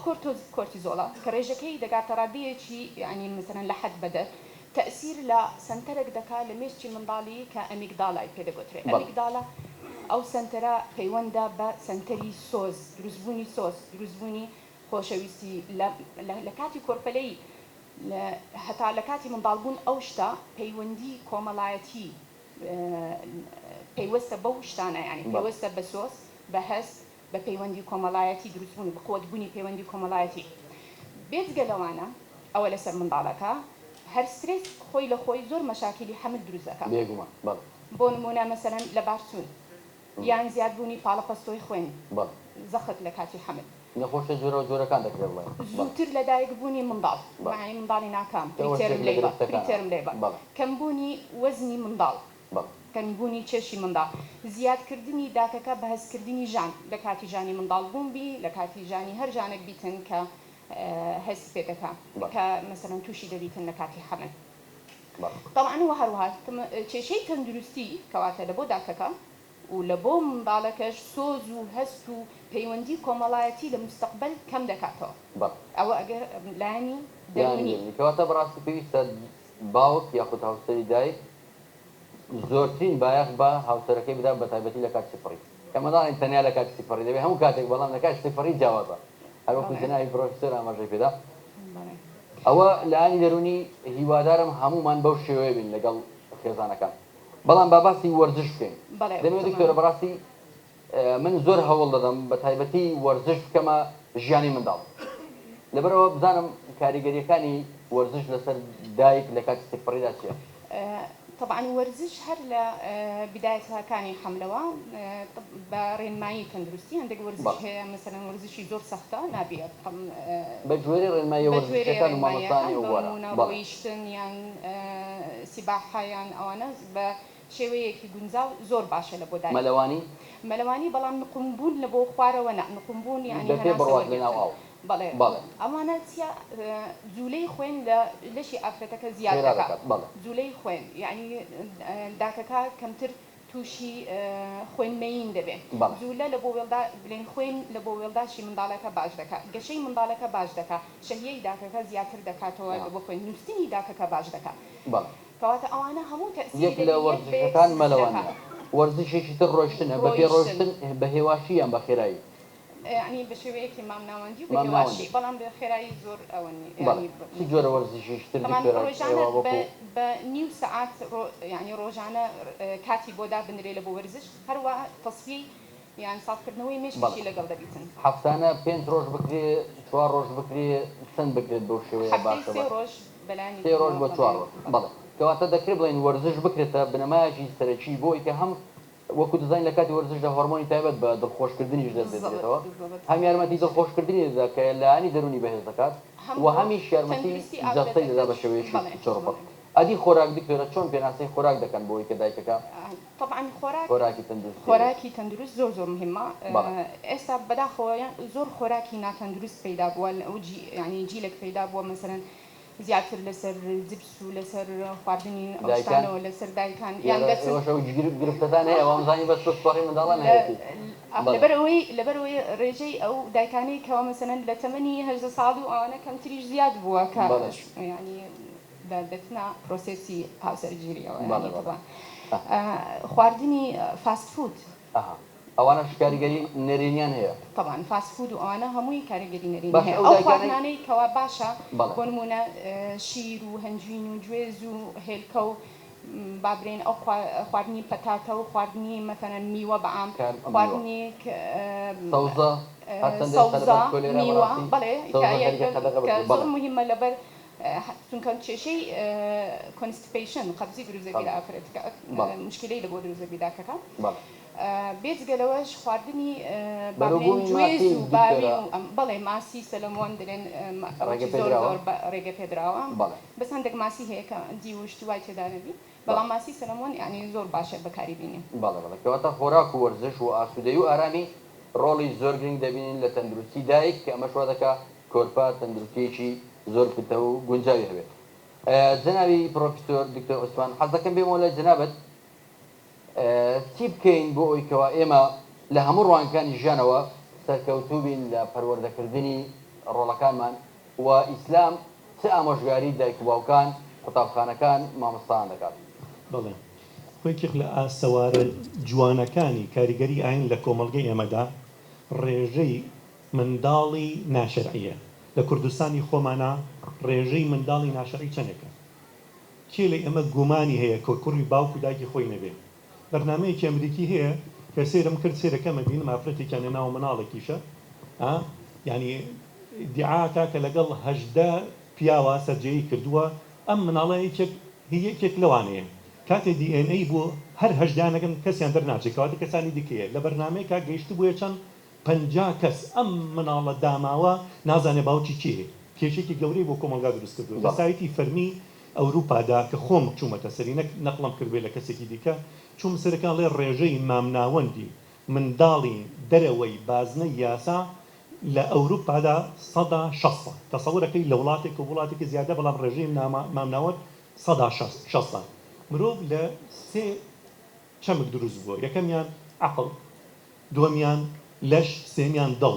كورتيزولا كرجكي دقات رادية شيء يعني مثلا لحد بدأ تأثير لا سنترك دكا لمشي من ضالي كأميجدالا يبيدغوتري أميجدالا أو سنترا بيوندا با سنتري سوز دروزبوني خوشويستي لكاتي كوربلي حتى لكاتي من ضالبون أوشتا بيوندي كومالايتي بيوستا بوشتانا يعني بيوستا بسوس بهس ببيوندي كومالايتي دروزبوني بقوة بوني بيوندي كومالايتي بيت قلوانا أول سر من ضالكا هر ستريس خوي لخوي زور مشاكل حمل دروزكا بيجوما بله بون مونا مثلا لبارسون يعني زياد بوني فالا باستوي خوين بله زخت لكاتي حمل نخوش جورا كان ذكر الله زوتر لدايق بوني من ضال معي من ضالي ناكام بريتيرم ليبا كم بوني وزني من ضال كم بوني تشي من ضال زياد كردني داككا بهز كردني جان لكاتي جاني من ضال بون بي لكاتي جاني هر جانك بيتن ك هس بيتكا كمثلا توشي دبيتن لكاتي حمل طبعا وهروها شيء تندرستي كواتا لبو داككا ولبو من ضالكش سوز وهستو بيوندي كومالايتي للمستقبل كم دكاتو او اگر لاني دروني يعني كواتا براسي بيسا باوك ياخذ هاوسري دايك زورتين بايخ با هاوسركي بدا بتايبتي لكات سفري كما ضان انتنيا لكات سفري دبي هم كاتك بلام لكات سفري جوازا هل وقت جناي بروفيسور امر بدا او لاني دروني هيوادارم همو من بوش شويبين لقل خيزانا كان بلان باباسي ورزش فين دمي دكتور براسي من زور هول ددم بتايبتي ورزش كما جياني من دال لبرو بزانم كاريگريكاني ورزش لسر دايك لكات سفري داشيا طبعا ورزش هر بدايتها كان حملوا برين ماي تندرستي عندك ورزش هي مثلا ورزش زور سخته نابيه بجوري رين ماي ورزش كان مامصاني وورا بويشتن يعني سباحه يعني او انا بشويه كي غنزاو زور باشه لبوداي ملواني بلان نقومبون لبو خواره وانا نقومبون يعني هنا بله أمانة يا زولي خوين لشي أفرتك زيادة زولي خوين يعني داكا كمتر توشي خوين مين دبي زولا لبو ولدا بلين خوين لبو ولدا شي من ضالك باج دكا قشي من ضالك باج دكا شهية داكا زيادة دكا تو لبو خوين نستني داكا باج دكا كواتا أمانة همو تأثير يكلا ورزش كان ملوانيا ورزش يشتر روشتن بفي روشتن بهواشي أم بخيراي يعني بشوية كمام ناوندي وبهواشي بلان بخيراي زور أوني يعني سجور ورزش يشتر طبعا روجانا بنيو ساعات يعني روجانا كاتي بودا بنري لبو ورزش هروا تصفي يعني صار كرنوي مش شيء لقل دبيتن حفتانا بين روج بكري شوار روج بكري سن بكري بوشوية باشا سي روج بلاني سي روج بشوار بله كواتا دكري بلين ورزش بكريتا بنماجي سرچي بوي كهم وەکو دەزانین لە کاتی وەرزشدا هۆرمۆنی تایبەت بە دڵخۆشکردنیش دەردێتەوە هەم یارمەتی دڵخۆشکردنی دەدا کە لایانی دەرونی بەهێز دەکات و هەمیش یارمەتی جەستەی دەدا بە شێوەیەکی چۆڕپەت ئەدی خۆراک دکتۆرە چۆن پێناسەی خۆراک دەکەن بۆی کە دایکەکە طبعا خۆراکی تەندروست زۆر مهمە ئێستا بەداخەوە زۆر خۆراکی ناتەندروست پەیدا بووە ئەو يعني جیلێک پەیدا بووە مەسەرەن زیاتر لەسەر جبس و لەسەر خواردنی ئەوشتانەوە لەسەر دایکان یان گرفتتان هەیە وامزانی بەس سوپۆڕی منداڵان هەیەتی لەبەرەوەی ڕێژەی ئەو دایکانەی کەەوە مەسەرەن لە تەمەنی 18 ساڵ و ئەوانە کەمتریش زیاد بووە کە ینی دەتنا پرۆسێسی هاوسەرگیریەوە خواردنی فاست فود ئەوانە کاریگەری نەرێنیان هەیە طبعا فاست فود و ئەوانە هەمووی کاریگەری نەرێنی هەیە ئەو خواردنانەی کەوا باشە بۆ نمونە شیر و هەنجوین و گوێز و هێلکە و بابرێن ئەو خواردنی پەتاتە و خواردنی مەسەلەن میوە بەعام خواردنی سەوزە میوە بەڵێ کە زۆر مهمە لەبەر چونکە کێشەی کۆنستیپیشن قەبزی دروزەبی لە ئافرەتەکە مشکلەی لە بۆ دروزەبی داکەکە بێجگەلەوەش خواردنی گوێز و باوی و بەڵێ ماسی سەلەمۆن دەڵێن زۆر ڕێگە پێدراوە بەس هەندێک ماسی هەیە کە دیوشتی وای تێدا نەبی بەڵام ماسی سەلەمۆن یعنی زۆر باشە بەکاری بینێ کەواتە خۆراک و وەرزش و ئاسوودەی و ئارامی ڕۆڵی زۆر گرنگ دەبینین لە تەندروستی دایک کە ئەمەش وا دەکا کۆرپا تەندروستیەکی زۆر پتە و گونجاوی هەبێت جەنابی پرۆفیسۆر دکتۆر عوسمان حەز دەکەم بێمەوە لە جەنابەت چی بکەین بۆ ئەوەی کەوا ئێمە لە هەموو ڕوانکانی ژیانەوە سەرکەوتوو بین لە پەروەردەکردنی ڕۆڵەکانمان و ئیسلام چه ئامۆژگاری دایک و باوکان قوتابخانەکان مامۆستایان دەکات. بەڵێ خۆیکێک لە ئاسەوارە جوانەکانی کاریگەری ئاین لە کۆمەڵگەی ئێمەدا ڕێژەی منداڵی ناشەرعیە. لە کوردستانی خۆمانە ڕێژەی منداڵی ناشەرعی چەندێکە؟ کێ لە ئێمە گومانی هەیە کە کوڕی باوک و دایکی خۆی نەبێ؟ بەرنامەیەکی ئەمریکی هەیە کە سێرم کرد سێرەکەمە بینم ئافرەتێکیان لە ناو مناڵێکیشە ینی دیعاکە کە لەگەڵ 18 پیاوە سەررجەیی کردووە ئەم مناڵەیەکێک هیەکێک لەوانەیە کاتێ DNA بۆ هەر هەژدانەکەن کەسیان دەرناچێکەوە کەسانی دیکەیە لە بەرنمەیەکە گەیشت بووە چەند 50 کەس ئەم مناڵە داماوە نازانێ باوکی کێ کێشێکی گەورەی بۆ کۆمەلگا دروست کردو لە سایتی فەرمی ئەوروپادا کە خۆم چوومەتە سەری نەقڵم کردوێ لە کەسێکی دیکە چوم سەرەکان لێ ڕێژەی مامناوەندی منداڵی دەرەوەی بازنەی یاسا لە ئەوروپادا 160 تەسەورەکەی لە وڵاتێکی زیادە بەڵام ڕێژەی مامناوەند 160 مرۆڤ لە سێ چەمک دروست بووە یەکەمیان عەقڵ دووەمیان لەش سێمیان دڵ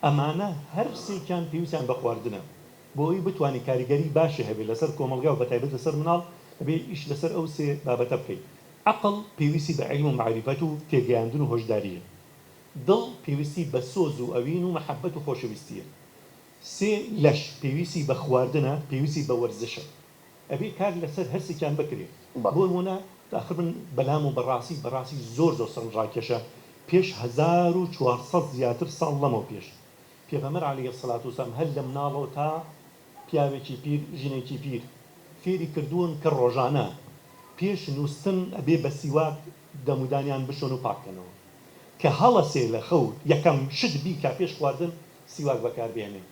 ئەمانە هەر سێکیان پێویستیان بە خواردنە بۆ ئەوی بتوانانی کاریگەری باشی هەبێت لەسەر کۆمەلگا و بەتایبەت لەسەر مناڵ ئەبێ ئیش لەسەر ئەو سێ بابەتە بکەیت عەقڵ پێویستی بە عیلم و معریفەت و تێگەیاندن و هۆشداریە دڵ پێویستی بە سۆز و ئەوین و مەحەبەت و خۆشەویستیە سێ لەش پێویستی بە خواردنە پێویستی بە وەرزشە ئەبێ کار لەسەر هەرسێکیان بکرێت بۆ نمونە داخل من بەلام و بەڕاستی زۆر سەرنجڕاکێشە پێش 1400 زیاتر ساڵ لەمەوە پێش پێغەمبەر عەلەیهی السەڵاتو وەسەلام هەر لە مناڵەوە تا پیاوێکی پیر ژنێکی پیر فێری کردوون کە ڕۆژانە پێش نووستن ئەبێ بە سیواک دەمودانیان بشۆن و پاکەنەوە کە هەڵەسێ لە خەوت یەکەم شت بی کا پێش خواردن سیواک بەکاربێنێ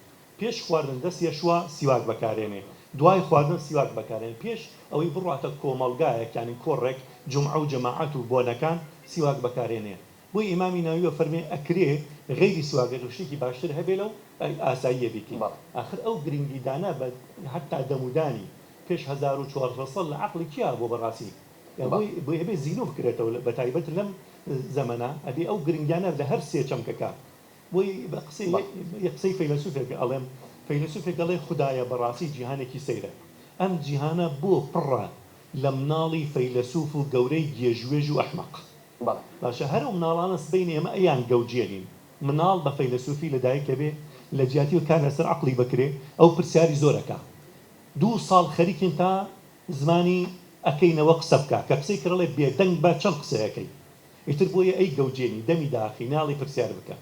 پێش خواردن دەستی شووە سیواک بەکارێنێ دوای خواردن سیواک بەکارێن پێش ئەوەی بڕاتە کۆمەلگایەکانی کۆڕێک جومعە و جەماعەت و بۆنەکان سیواک بەکارێنێ بۆی ئیمامی ناوویە فەرمێ ئەکرێ غەیری سیواگەر شتێکی باشتر هەبێ لەو ئاساییە بیکەی ئاخر ئەو گرنگیدانە بە حتا دەمودانی پێش 1400 لە عەقڵی کیا بۆ بەڕاستی بۆی هەبێ زیینۆ بکرێتەوە بەتایبەت لەم زەمەنە ئەبێ ئەو گرنگیانە لە هەر سێ چەمکەکە بۆی بە قسەی فەیلسوفێک ئەڵێم فەیلسوفێک دەڵێ خودایە بەڕاستی جیهانێکی سەیرە ئەم جیهانە بۆ پڕە لە مناڵی فەیلسوف و گەورەی گێژوێژ و ئەحمەق باشە هەر ئەو مناڵانە سبەینێ ئێمە ئەیان گەوجێنین مناڵ بە فەیلسوفی لەدایکە بێ لە جیاتی و کار لەسەر عەقڵی بکرێ ئەو پرسیاری زۆرەکە 2 ساڵ خەریکین تا زمانی ئەکەینەوە قسە بکە کە قسەی کڕڵێ بێدەنگ بە چەند قسەیەکەی ئیتر بۆیە ئەی گەوجێنی دەمی داخی ناڵی پرسیار بکە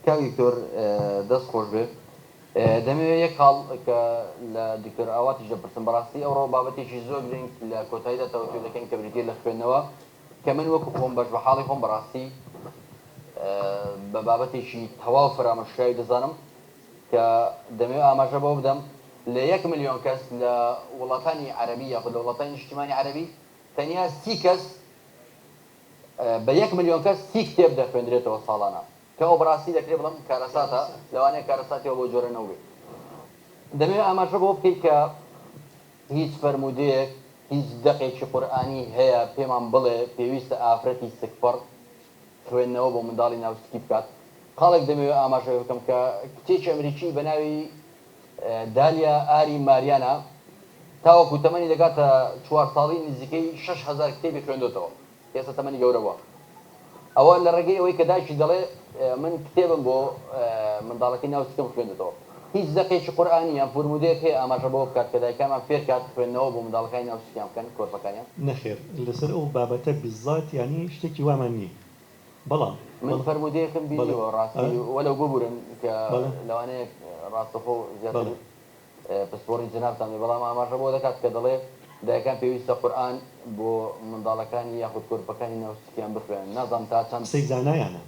کاوی تۆر دەست خۆش بێ دەمەوێت یەک حاڵ کە لە دکتۆر ئاواتیش دەپرسم بەڕاستی ئەوڕۆ بابەتێکی زۆر گرنگ لە کۆتاییدا تەوەجۆ دەکەین کە بریتێ لە خوێندنەوە کە من وەکو خۆم بەش بە حاڵی خۆم بەڕاستی بە بابەتێکی تەواو فرامەشکاوی دەزانم کە دەمەوێت ئاماژە بۆ بدەم لە 1 ملیۆن کەس لە وڵاتانی عەرەبی یاخود لە وڵاتانی نیشتیمانی عەرەبی تەنیا 30 کەس بە 1 ملیۆن کەس 30 کتێب دەخوێندرێتەوە ساڵانە کە ئەو بەڕاستی دەکرێت بڵم کارەساتە لەوانەیە کارەساتیەوە بۆ جۆرە نەوێت دەمەوێت ئاماژە بۆ بکەیت کە هیچ فەرمودەیەک هیچ دەقێکی قورئانی هەیە پێمان بڵێ پێویستە ئافرەتی سکپەڕ خوێندنەوە بۆ منداڵی ناوسکی بکات خاڵێک دەمەوێت ئاماژە بکەم کە کتێکی ئەمریکی بە ناوی دالیا ئاری ماریانە تاوەکو تەمەنی دەگاتە 4 ساڵی نزیکەی 6000 کتێبی خوێندوتەوە ئێستا تەمەنی گەورە بووە ئەوە لە ڕێگەی ئەوەی کە دایکی دەڵێ من کتێبم بۆ منداڵەکەی ناوسکەم خوێندێتەوە هیچ دەقێکی قورئانی یان فورمودەیەک هەیە ئاماژە بۆ بکات کە دایکانمان فێر کات خوێندنەوە بۆ منداڵەکانی ناوسکیان بکەن کۆرپەکانیان نەخێر لەسەر ئەو بابەتە بالذات ینی شتێکی وامان نییە بەڵام من فەرمودەیەکم بینیوە ڕاستی وەلەو ببورن کە لەوانەیە ڕاستەخۆ زیاتر پسپۆڕی جنابتان بەڵام ئاماژە بۆ دەکات کە دەڵێ دایکان پێویستە قورئان بۆ منداڵەکانی یاخود کۆرپەکانی ناوسکیان بخوێن نازانم تا چەند قسەی زانایانە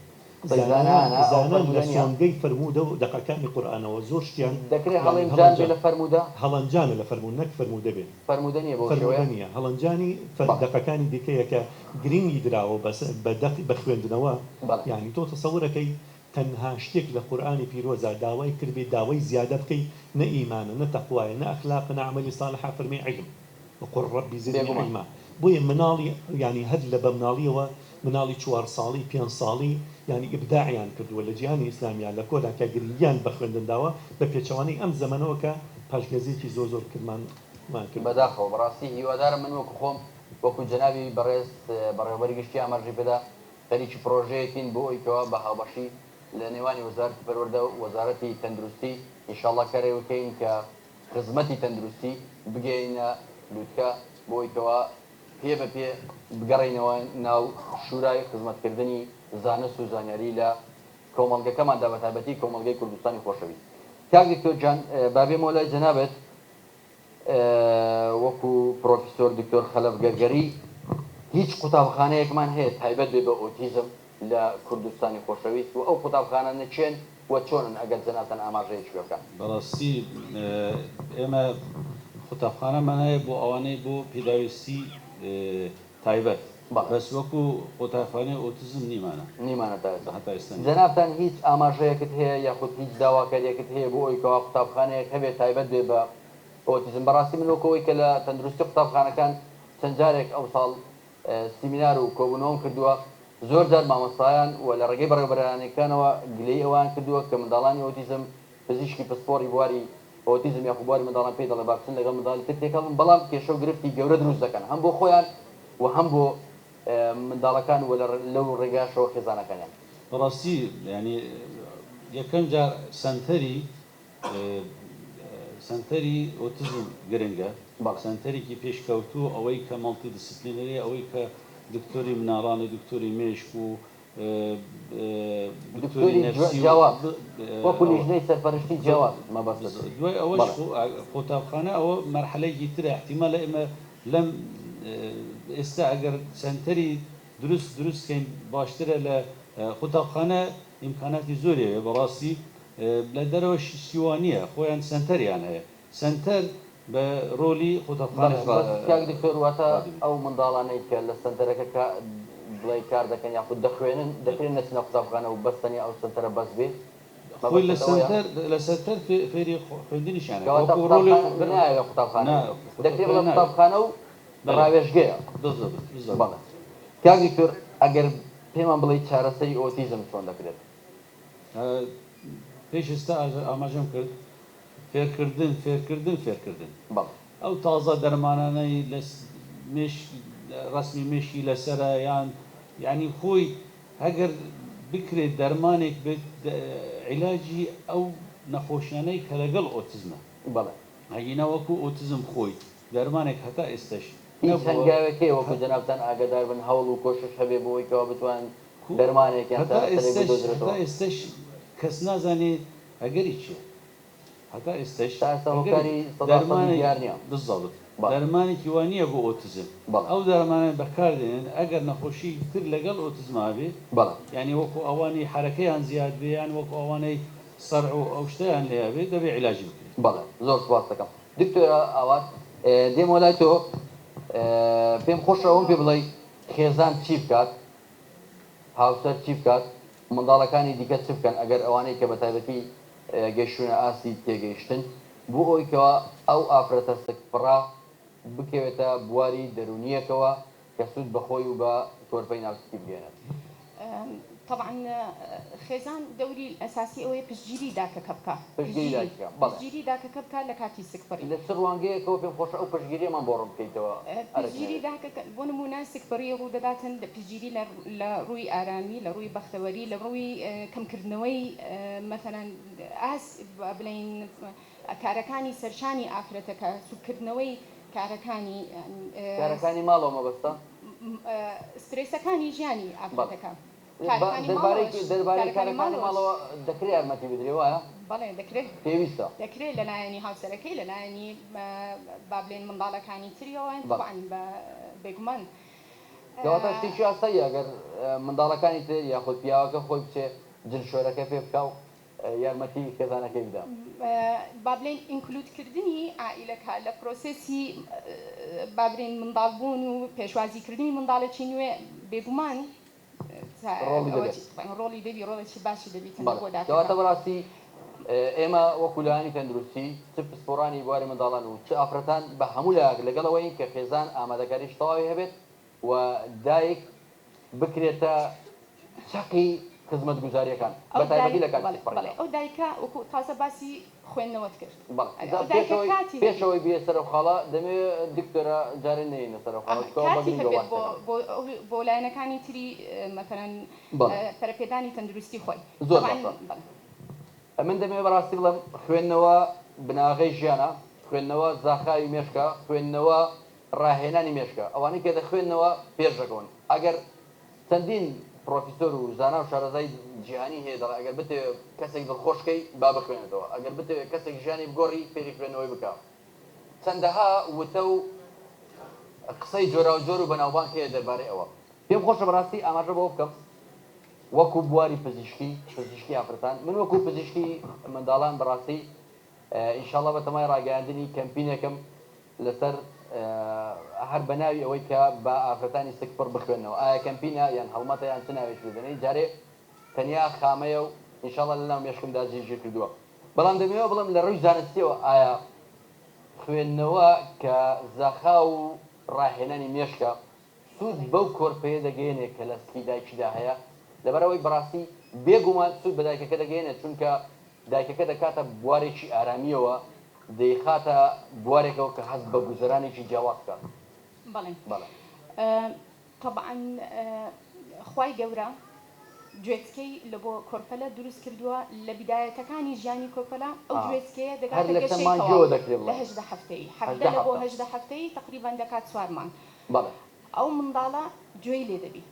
زانان لە سۆنگەی فەرمودە و دەقەکانی قورئانەوە زۆر شتیان دەکرێت هەڵەنجان بێ لە فەرمودە هەڵەنجانە لە فەرمود نەک فەرمودە بێت فەرمودە نییە بۆ فەرمودە نییە هەڵەنجانی دەقەکانی دیکەیە کە گرنگی درراوە بە خوێندنەوە یعنی تۆ تەسەورەکەی تەنها شتێک لە قورئانی پیرۆزە داوای کردبێ داوای زیادە بکەی نە ئیمانە نە تەقوایە نە ئەخلاقە نە عەمەلی ساڵحە فەرمێ عیلم وقل ربی زدنی علما بۆیە مناڵی ینی هەر لە بە مناڵیەوە مناڵی 4 ساڵی 5 ساڵی ینی ئیبداعیان کردووە لە جیهانی ئیسلامیان لە کۆدا کە گریان بە خوێندنداوە بە پێچەوانەی ئەم زەمەنەوە کە پاشگەزێکی زۆر کردمان بەداخەوە بەڕاستی هیوادارم من وەکو خۆم وەکو جەنابی بەڕێز بەڕێوەبەری گشتی ئاماژەی پێدا خەریکی پرۆژەیەکین بۆ ئەوەی بە هاوبەشی لە نێوانی وەزارەتی پەروەردە و وەزارەتی تەندروستی ئینشاءڵڵا کارێ بکەین کە خزمەتی تەندروستی بگەینە لووتکە بۆ ئەوەی پێ بە پێ بگەڕێنەوە ناو شورای خزمەتکردنی زانست و زانیاری لە کۆمەڵگەکەماندا بە تایبەتی کۆمەڵگەی کوردستانی خۆشەویست. کاک دکتۆر جان بابێمەوە لای جەنابەت وەکو پرۆفیسۆر دکتۆر خەلەف گەرگەری هیچ قوتابخانەیەکمان هەیە تایبەت بێ بە ئۆتیزم لە کوردستانی خۆشەویست و ئەو قوتابخانە نەچێن وە چۆنن ئەگەر جەنابەتەن ئاماژەیەکی بکەن؟ بەڕاستی ئێمە قوتابخانەمان هەیە بۆ ئەوانەی بۆ پێداویستی تایبەت بەس وەکو قوتابخانەی ئۆتیزم نیمانە هەتا ئێستا. جەنابتان هیچ ئاماژەیەکت هەیە یاخود هیچ داواکاریەکت هەیە بۆ ئەوەی کەوا قوتابخانەیەک هەبێت تایبەت بێ بە ئۆتیزم؟ بەڕاستی من وەکەوەی کە لە تەندروستی قوتابخانەکان چەند جارێک ئەو ساڵ سیمینار و کۆبوونەوەم کردووە، زۆر جار مامۆستایان و لە ڕێگەی بەڕێوەبەرانەکانەوە گلەی ئەوان کردووە کە منداڵانی ئۆتیزم پزیشکی پسپۆری بواری ئۆتیزم یاخود بواری منداڵان پێی دەڵێ باکسن لەگەڵ منداڵی تر تێکەڵن، بەڵام کێشە و گرفتی گەورە دروست دەکەن هەم بۆ خۆیان و هەم بۆ منداڵەکان و لەو ڕێگاشەوە خێزانەکانیان. بەڕاستی ینی یەکەم جار سنتەری ئۆتیزم گرنگە، سنتەرێکی پێشکەوتوو ئەوەی کە مەڵتی دیسپلینەری ئەوەی کە دکتۆری مناڵان و دکتۆری مێشک و دکتۆری جیاواز وەکو لیژنەی سەرپەرشتی جیاواز مەبەست. دوای ئەوەش قوتابخانە ئەوە مەرحەلەیەکی ترە احتیمالە ئێمە لەم ئێستا ئەگەر سنتەری دروستکەین باشترە لە قوتابخانە ئیمکاناتی زۆرێ بەڕاستی لە دەرەوە سیوانیە خۆیان سنتەریان هەیە سنتەر بە ڕۆلی قوتابخانە. کاک دکتۆر واتە ئەو منداڵانەی کە لە سنتەرەکە بڵێ کار دەکەن یاخود دەخوێنن دەکرێن نەچنە قوتابخانە و بەستنی ئەو سنتەرە بەس بێت خۆی لە سنتەر فێری خوێندنیشیانە لە قوتابخانە دەکرێت لە قوتابخانە و ڕاوێژگەیە. کاک دکتۆر ئەگەر پێمان بڵێ چارەسەری ئۆتیزم چۆن دەکرێت؟ پێش ئێستا ئاماژەم کرد فێرکردن ئەو تازە دەرمانانەی لە ڕسمی مێشی لەسرە یان یعنی خۆی هەگەر بکرێت دەرمانێک بێت عیلاجی ئەو نەخۆشیانەی کە لەگەڵ ئۆتیزمە هەگینە وەکو ئۆتیزم خۆی دەرمانێک هەتا ئێستش هەنگاوێکی وەکو جەنابتان ئاگادار بن هەوڵ و کۆشش هەبێ بۆ ئەوەی کەوا بتوان دەرمانێک هەتا ئێستش کەس نازانێت ئەگەری چیە هەتا ئێستش بزڵت دەرمانێکی وانە بۆ ئۆتیزم ئەو دەرمانە بەکاردێنن ئەگەر نەخۆشی تر لەگەڵ ئۆتیزما بێ ینی وەکو ئەوانی حرەکەیان زیاد بێیان وەکو ئەوانەی سەرع و ئەو شتیان لێ بێ دەبێ عیلاجی بکرێت. بەڵێ زۆر سپاس دەکەم دکتۆرە ئاوات دێم وەلای تۆ پێم خۆشە ئەوم پێ بڵێ خێزان چی بکات هاوسەر چی بکات منداڵەکانی دیکە چ بکەن ئەگەر ئەوانەی کە بە تایبەتی گەیشتونە ئاسی تێگەیشتن بۆ ئەوەیکەوە ئەو ئافرەتە سکپڕا بکەوێتە بواری دەرونیەکەوە کە سوود بەخۆی و بە تۆرپەی ناوسکی بگێنێت. طبعا خێزان دەوری ئەساسی ئەوەیە پشتگیری داکەکە بکە پشتگیری داکەکە بکە لە کاتی سکپڕی لە سڕوانگەیەکەوە پێم خۆشە ئەو پشتگیریەمان بۆ ڕوون بکەیتەوە. پشتگیری داکەکە بۆ نمونە سکپڕی ڕوو دەداتن پشتگیری لە ڕووی ئارامی لە ڕووی بەختەوەری لە ڕووی کەمکردنەوەی مەثەلاً ئاس بڵین کارەکانی سەرشانی ئافرەتەکە سوودکردنەوەی کارەکانی ماڵەوە مەبەستە سترێسەکانی ژیانی ئافرەتەکە دەربارەی کارەکانی ماڵەوە دەکرێت یارمەتی بدرێ وایە؟ بەڵێ دەکرێت پێویستە دەکرێت لەلایەنی هاوسەرەکەی لەلایەنی با بڵێن منداڵەکانی تریەوە طبعاً بێگومان کەواتە شتێکی ئاساییە ئەگەر منداڵەکانی تر یاخود پیاوەکە خۆی بچێ جلشۆرەکە پێ بکە و یارمەتی خێزانەکەی بدا با بڵێن ئینکلودکردنی عائیلەکە لە پرۆسێسی با بڵێن منداڵبوون و پێشوازیکردنی منداڵێکی نوێ بێگومان ڕۆڵی دەبی ڕۆڵێکی باشی دەبیت بۆ داکەواتە بەڕاستی ئێمە وەکو لایەنی تەندروستی چ پسپۆڕانی بواری منداڵان و چ ئافرەتان بە هەموو لایەک لەگەڵەوەی کە خێزان ئامادەکاریش تەواوی هەبێت و دایک بکرێتە چەقی خزمەت گوزاریەکان بە تایبەتی لە کاتی بەڵێ ئەو دایکە وەکو تازە باسی خوێندنەوەت کرد پێشەوەی بێ سەرخاڵە دەمێت دکتۆرە جارێ نێنە کاتی هەبێت بۆ لایەنەکانی تری مەثەڵەن پەرەپێدانی تەندروستی خۆی زۆر من دەمێ بەڕاستی بڵێم خوێندنەوە بناغەی ژیانە خوێندنەوە زاخاوی مێشکە خوێندنەوە ڕاهێنانی مێشکە ئەوانەی کە دەخوێندنەوە پێش دەکەون ئەگەر چەندین پرۆفیسۆر و زانا و شارەزای جیهانی هەیە دەڵێ ئەگەر بتێ کەسێک دڵخۆشکەی با بخوێنێتەوە ئەگەر بتێ کەسێک ژیانی بگۆڕی فێری خوێندنەوەی بکە چەندەها وتە و قسەی جۆرا و جۆر و بەناوبانگ هەیە دەربارەی ئەوە پێم خۆشە بەڕاستی ئاماژە بۆ بکەم وەکو بواری پزیشکی ئافرەتان من وەکو پزیشکی منداڵان بەڕاستی ئینشاڵڵا بە تەمای ڕاگەاندنی کەمپینێکم لەسەر هەر بەناوی ئەوەی کە بە ئافرەتانی سکپڕ بخوێنەوە ئایا کەمپینە یان هەڵمەتە یان چ ناوێش بدەنەی جارێ تەنیا خامەیە و ئینشاڵڵا لەناو مێشکمدا جێژیر کردووە بەڵام دەمەوە بڵم لە ڕووی زانستیەوە ئایا خوێندنەوە کە زاخا و ڕاهێنانی مێشکە سوود بەو کۆرپەیە دەگەێنێت کە لە سکی دایکیدا هەیە لەبەرەوەی بەڕاستی بێگومان سوود بە دایکەکە دەگەێنێت چونکە دایکەکە دەکاتە بوارێکی ئارامیەوە دەیخاتە بوارێکەوە کە هەست بە گوزەرانێکی جیاواز بکات بەڵێ طبعا خوای گەورە گوێچکەی لە بۆ کۆرپەلە دروست کردووە لە بیدایەتەکانی ژیانی کۆرپەلە ئەو گوێچکەیە دەکاتە گەشەیەوە لە 18 هەفتەی حەفدە لە بۆ 18 هەفتەی تقریبان دەکات 4 مانگ ئەو منداڵە گوێی لێ دەبی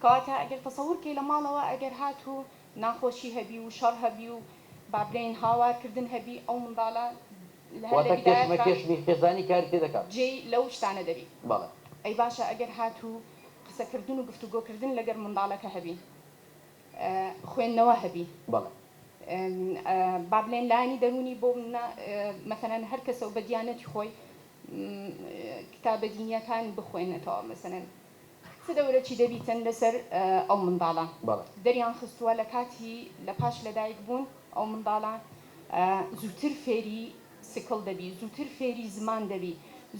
کەواتە ئەگەر تەسەوورکەی لە ماڵەوە ئەگەر هاتوو ناخۆشی هەبی و شەڕ هەبی و با بڵێن هاوارکردن هەبی ئەو منداڵە کێشمی خێزانی کاری تێ دەکات جێی لەو شتانە دەبی ئەی باشە ئەگەر هاتوو قسەکردن و گفتوگۆکردن لەگەر منداڵەکە هەبی خوێندنەوە هەبی با بڵێن لایانی دەرونی بۆ مەثەڵەن هەر کەسە و بە دیانەتی خۆی کتابە دینیەکان بخوێنێتەوە مەسەڵەن چ دەورەی دەبیتن لەسەر ئەو منداڵە دەریان خستووە لە کاتی لە پاش لەدایک بوون ئەو منداڵە زووتر فێری سکڵ دەبی زووتر فێری زمان دەبی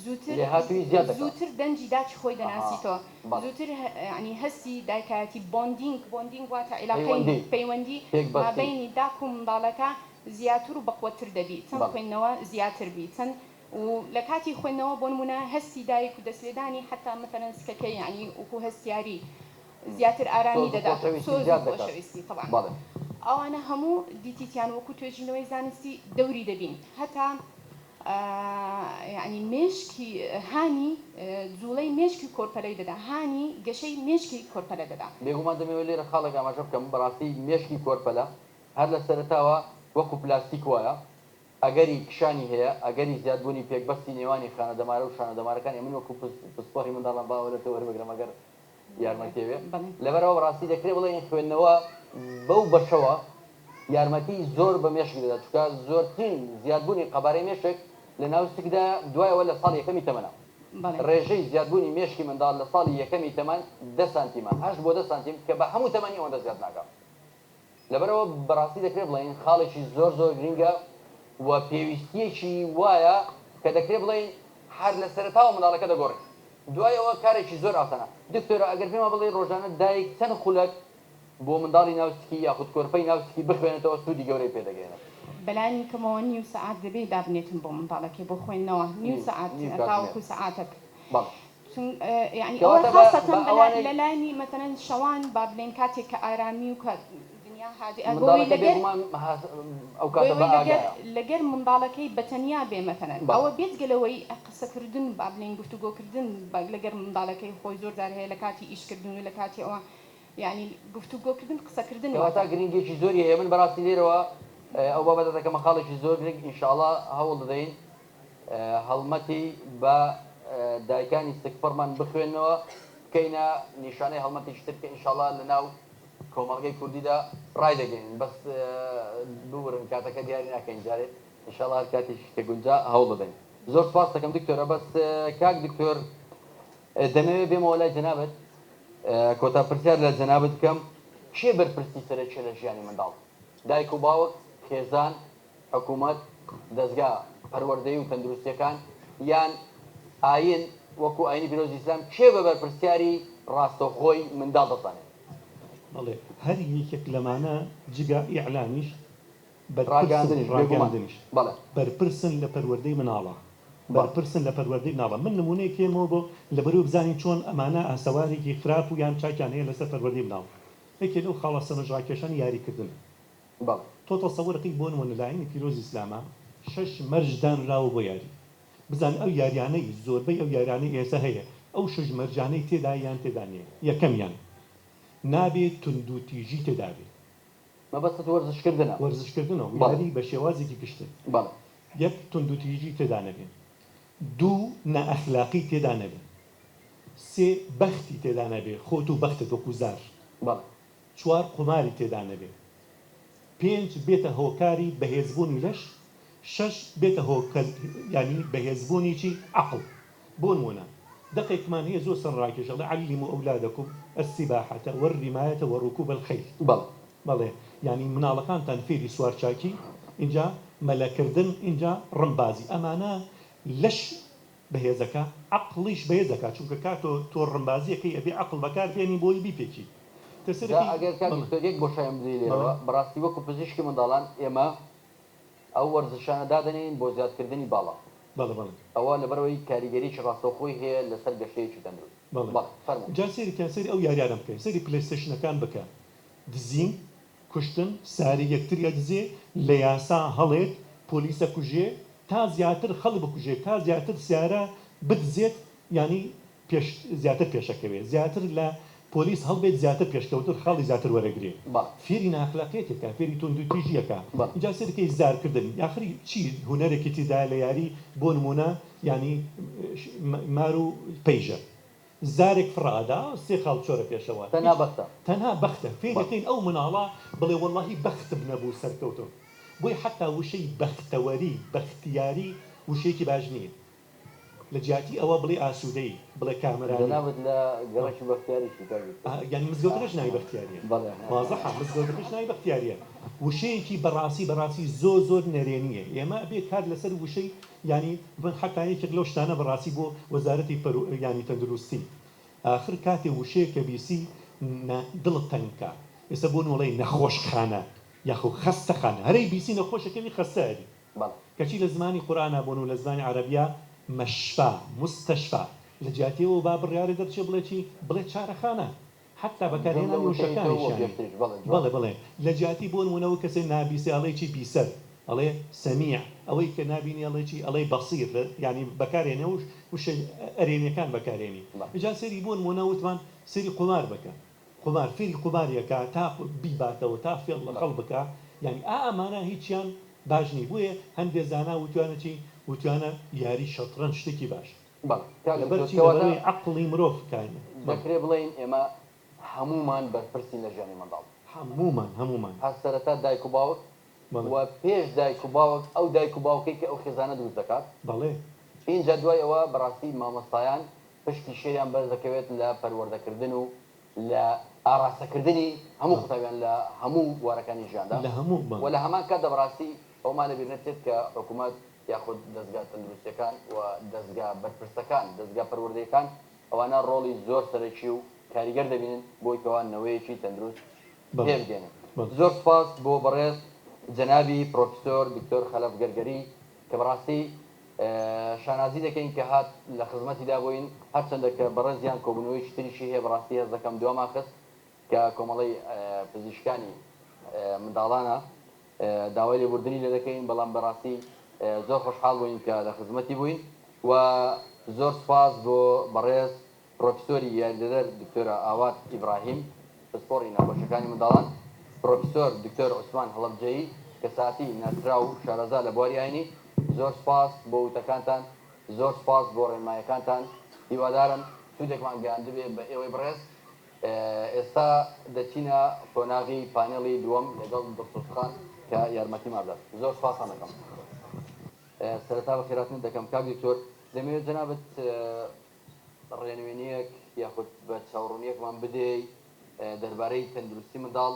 زووتر دەنجی داچ خۆی دەناسیتەوە زووتر ینی هەستی دایکایەتی بۆندینگ واتە عیلاقەی پەیوەندی مابەینی داک و منداڵەکە زیاتر و بەقوەتر دەبی چەند خوێندنەوە زیاتر بی چەند و لە کاتی خوێندنەوە بۆ نمونە هەستی دایک و دەستێدانی حتا مەثەڵەن سکەکەی ینی وەکو هەستیاری زیاتر ئارامی دەدات خۆشەویستی طبعا ئەوانە هەموو دیتیان وەکو توێژینەوەی زانستی دەوری دەبین هەتا ینی مێشکی هانی جوڵەی مێشکی کۆرپەلەی دەدا هانی گەشەی مێشکی کۆرپەلە دەدا بێگومان دەمەوێت لێرە خاڵێک ئاماژە بکەم بەڕاستی مێشکی کۆرپەلە هەر لە سەرتاوە وەکو پلاستیک وایە ئەگەری کشانی هەیە ئەگەری زیادبوونی پێکبەستی نێوانی خانەدەمارە و شانەدەمارەکانی من وەکو پسپۆری منداڵان باوەرەوە وەربگرم ئەگەر یارمەتێوێ لەبەرەوە ڕاستی دەکرێت بڵێن خوێندنەوە بەو بەشەوە یارمەتی زۆر بە مێشکی دەدات چونکە زۆرترین زیادبوونی قەبارەی مێشک لە ناوستێکدا دوایەوە لە ساڵ یەکەمی تەمەنە ڕێژەی زیادبوونی مێشکی منداڵ لە ساڵی یەکەمی تەمەن 10 سانتیمان 8 بۆ 10 سانتیم کە بە هەموو تەمەنی ئەوەندە زیاد ناکات لەبەرەوە بەڕاستی دەکرێت بڵێن خاڵێکی زۆر گرینگە و پێویستیەکی وایە کە دەکرێت بڵێن هەر لە سەرتاوە منداڵەکە دەگۆڕێت دوایەوە کارێکی زۆر ئاسانە دکتۆرە ئەگەر پێمە بڵێ ڕۆژانە دایک چەند خولەک بۆ منداڵی ناوچکی یاخود کۆرپەی ناوچکی بخوێنێتەوە سوودی گەورەی پێدەگەێنێت بەلانی کەمەوە نیو سەعات دەبێت دابنێتن بۆ منداڵەکەی بۆ خوێندنەوە نیو سەعات تاوەکو سەعاتێک یعنی ئەوە خاصەتەن لەلایانی مەثەڵەن شەوان با بڵێن کاتێک کە ئارامی و کە لەگەر منداڵەکەی بەتەنیا بێ مەثەڵەن ئەوە بێجگەلەوەی قسەکردن با بڵێن گفتوگۆکردن لەگەر منداڵەکەی خۆی زۆر جار هەیە لە کاتی ئیشکردن و لە کاتی ئەوە یعنی گفتوگۆکردن قسەکردن تا گرنگێکی زۆری هەیە من بەڕاستی لێرەوە ئەو بابەتە دەکەم مەخاڵێکی زۆر گرنگ ئینشاءڵڵا هەوڵ دەدەین هەڵمەتی بە دایکانی سکپڕمان بخوێنەوە بکەینە نیشانەی هەڵمەتێکی تر کە ئینشاءڵڵا لەناو کۆمەڵگەی کوردیدا ڕای دەگەین بەس بورن کاتەکە دیاری ناکەین جارێ ئینشاءڵڵا هەر کاتێک کە گونجا هەوڵ بدەین زۆر سپاس دەکەم دکتۆرە بەس کاک دکتۆر دەمەوێت بێمەوە لای جەنابەت کۆتا پرسیار لە جەنابەت بکەم کێ بەرپرسی سەرەکیە لە ژیانی منداڵ دایک و باوک خێزان حکوومەت دەستگا پەروەردەیی و تەندروستیەکان یان ئاین وەکو ئاینی پیرۆزی ئیسلام کێ بە بەرپرسیاری ڕاستەوخۆی منداڵ دەزانێت بەڵێ هەر یەکێک لەمانە جگا ئیعلانیش ڕاگەاندنیش بێگومان بەڵێ بەرپرسن لە پەروەردەی مناڵە بەرپرسن لە پەروەردەی مناڵە من نمونەیەکێمەوە بۆ لەبەرەوە بزانین چۆن ئەمانە ئاسەوارێکی خراپ و یان چاکیان هەیە لەسەر پەروەردەی مناڵ یەکێ لەو خاڵە سەرنجڕاکێشان یاریکردن بەڵێ تۆ تەسەووڕەکەی بۆ نمونە لایەنی پیرۆزی ئیسلامە 6 مەرج دانراوە بۆ یاری بزان ئەو یاریانەی زۆربەی ئەو یارانەی ئێستا هەیە ئەو 6 مەرجانەی تێدا یان تێدا نیە یەکەمیان نابێت تونند و تیژی تێدا بێت مەبەستت وەرزشکردنە وەرزشکردنەوە یاری بە شێوازێکی گشتن بەڵێ یەک تونند و تیژی تێدا نەبێت دوو نائەخلاقی تێدا نەبێت سێ بەختی تێدا نەبێت خۆت و بەختت وەکو زار بەڵێ چوار قماری تێدا نەبێت پێنج بێتە هۆکاری بەهێزبوونی لەش شەش بێتە ینی بەهێزبوونیی عەقڵ بۆ نمونە دقێکمان هەیە زۆر سەرڕاکێشە ئەڵێ عەلِّموا ئەولادەکم السِّباحەةَ وَالرِّمايَةَ وَرُكُوبَ الخەیل بەڵێ ینی مناڵەکانتان فێری سوارچاکی اینجا مەلەکردن اینجا ڕمبازی ئەمانە لەش بەهێزەکە عەقڵیش بەهێزەکە چونکە کاتۆ تۆ ڕمبازیەکەی ئەبێ عەقڵ بەکاربێنی بۆی بیپێکی ئەگەر کاتێک بۆ شایان بدەیلەوە بەڕاستی وەکو پزیشکی منداڵان ئێمە ئەو وەرزشانە دادەنین بۆ زیادکردنی باڵا ئەوە لەبەرەوەی کاریگەریی ڕاستەوخۆی هەیە لەسەر گەشەیەکی تەندروست جا سێریکان سەری ئەو یاریانە بکەین سەری پلەیستێشنەکان بکە دزین کوشتن ساری یەکتریە دزێ لە یاسا هەڵێت پۆلیسە کوژێ تا زیاتر خەڵ بکوژێ تا زیاتر سیارە بدزێت ینی زیاتر پێشەکەوێت زیاتر لە پۆلیس هەڵبێت زیاتر پێشکەوتر خەڵی زیاتر وەرەگرێت فێری ناخلاقێتێکە فێری تونند و تیژیەکە اینجا سەرەکەی زارکردن یاخری چی هونەرێکی تیدا لە یاری بۆ نمونە ینی مار و پەیژە زارێک فڕادا سێ خاڵ چۆرە پێشەوە تەنها بەختە فێرەکەین ئەو مناڵە بڵێ وەڵڵاهی بەختم نەبوو سەرکەوتم بۆی حتا وشەی بەختەوەری بەختیاری وشەیەکی باش نییە لە جیاتی ئەوە بڵێ ئاسوودەی بڵێ کامەرانی ینی مزگەوتەکەش ناوی بەختیاریە وازەحە مزگەوتەکەش ناوی بەختیاریە وشەیەکی بەڕاستی زۆر نەرێنیە ئێمە بێ کار لەسەر وشەی ینی من حەقایەکێک لەو شتانە بەڕاستی بۆ وەزارەتی ینی تەندروستی آخر کاتێ وشەیەکە بیسی دڵت تەنگکە ئێستا بۆ نوڵەی نەخۆشخانە یاخو خەستەخانە هەرەی بیسی نەخۆشەکەوی خەستەری کەچی لە زمانی قورئانە بۆن و لە زمانی عەرەبیە مەشفا مستەشفا لە جیاتیەوە با بڕیارە دەرچێ بڵێ چی بڵێ چارەخانە حتا بەکارهێنانی وشەکانیشیان بڵێ لە جیاتی بۆ نمونەوە کەسێ نابیسێ ئەڵێکی بیسەر ئەڵێ سەمیع ئەوەی کە نابینی ئەڵێکی ئەڵێ بەسیر ینی بەکارهێنێ وشە ئەرێنیەکان بەکارهێنی جا سەری بۆ نمونە وتمان سەری قومار بکە قومار فێری قوماریەکە تا بیباتەوە تا فێڵ لە خەڵ بکە ینی ئەمانە هیچیان باش نی بۆیە هەندێک زانا وتوانەتی وتوانە یاری شەترەنج شتێکی باش لەبەرچی عەقڵی مرۆڤ کاینە دەکرێت بڵێین ئێمە هەمومان بەرپرسین لە ژیانی منداڵ هەمومان هەر سەرەتا دایک و باوک و پێش دایک و باوک ئەو دایک و باوکەی کە ئەو خێزانە دروست دەکات بەڵێ اینجا دوای ئەوە بەڕاستی مامۆستایان پشتی شێریان بەرز دەکەوێت لە پەروەردەکردن و لە ئاراستەکردنی هەموو قوتابیان لە هەموو وارەکانی ژیاندا و لە هەمان کاتدا بەڕاستی ئەومان لەبیر نەچێت کە حکوومەت یاخود دەستگا تەندروستیەکان و دەستگا بەرپرسەکان دەستگا پەروەردەیەکان ئەوانە ڕۆڵی زۆر سەرەکی و کاریگەر دەبینن بۆی کەوا نەوەیەکی تەندروست هێبگێنن زۆر سپاس بۆ بەڕێز جەنابی پرۆفیسۆر دکتۆر خەلەف گەرگەری کە بەڕاستی شانازی دەکەین کە هات لە خزمەتیدا بووین هەرچەندە کە بەڕێزیان کۆبوونەوەی تریشی هەیە بەڕاستی هەز دەکەم دوام خست کە کۆمەڵی پزیشکانی منداڵانە داوای لێبوردنی لێ دەکەین بەڵام بەڕاستی زۆر خۆشحاڵ بووین کە لە خزمەتی بووین و زۆر سپاس بۆ بەڕێز پرۆفیسۆری یاریدەدەر دکتۆرە ئاوات ئیبراهیم پسپۆڕی ناخۆشەکانی منداڵان پرۆفیسۆر دکتۆر عوسمان هەڵەبجەیی کە ساتی ناسرا و شارەزا لە بواری ئاینی زۆر سپاس بۆ وتەکانتان زۆر سپاس بۆ ڕێنمایەکانتان هیوادارم سوودێکمان گەیاندبێ بە ئێوەی بەڕێز ئێستا دەچینە کۆناغی پانێڵی دووەم لەگەڵ دکتۆرخان کە یارمەتیمان بدات زۆر سپاسان دەکەم سەرەتا بە خێراتن دەکەم کاک دکتۆر دەمەوێت جەنابەت ڕێنوێنیەک یاخود بە چاوەڕوونیەکمان بدەی دەربارەی تەندروستی منداڵ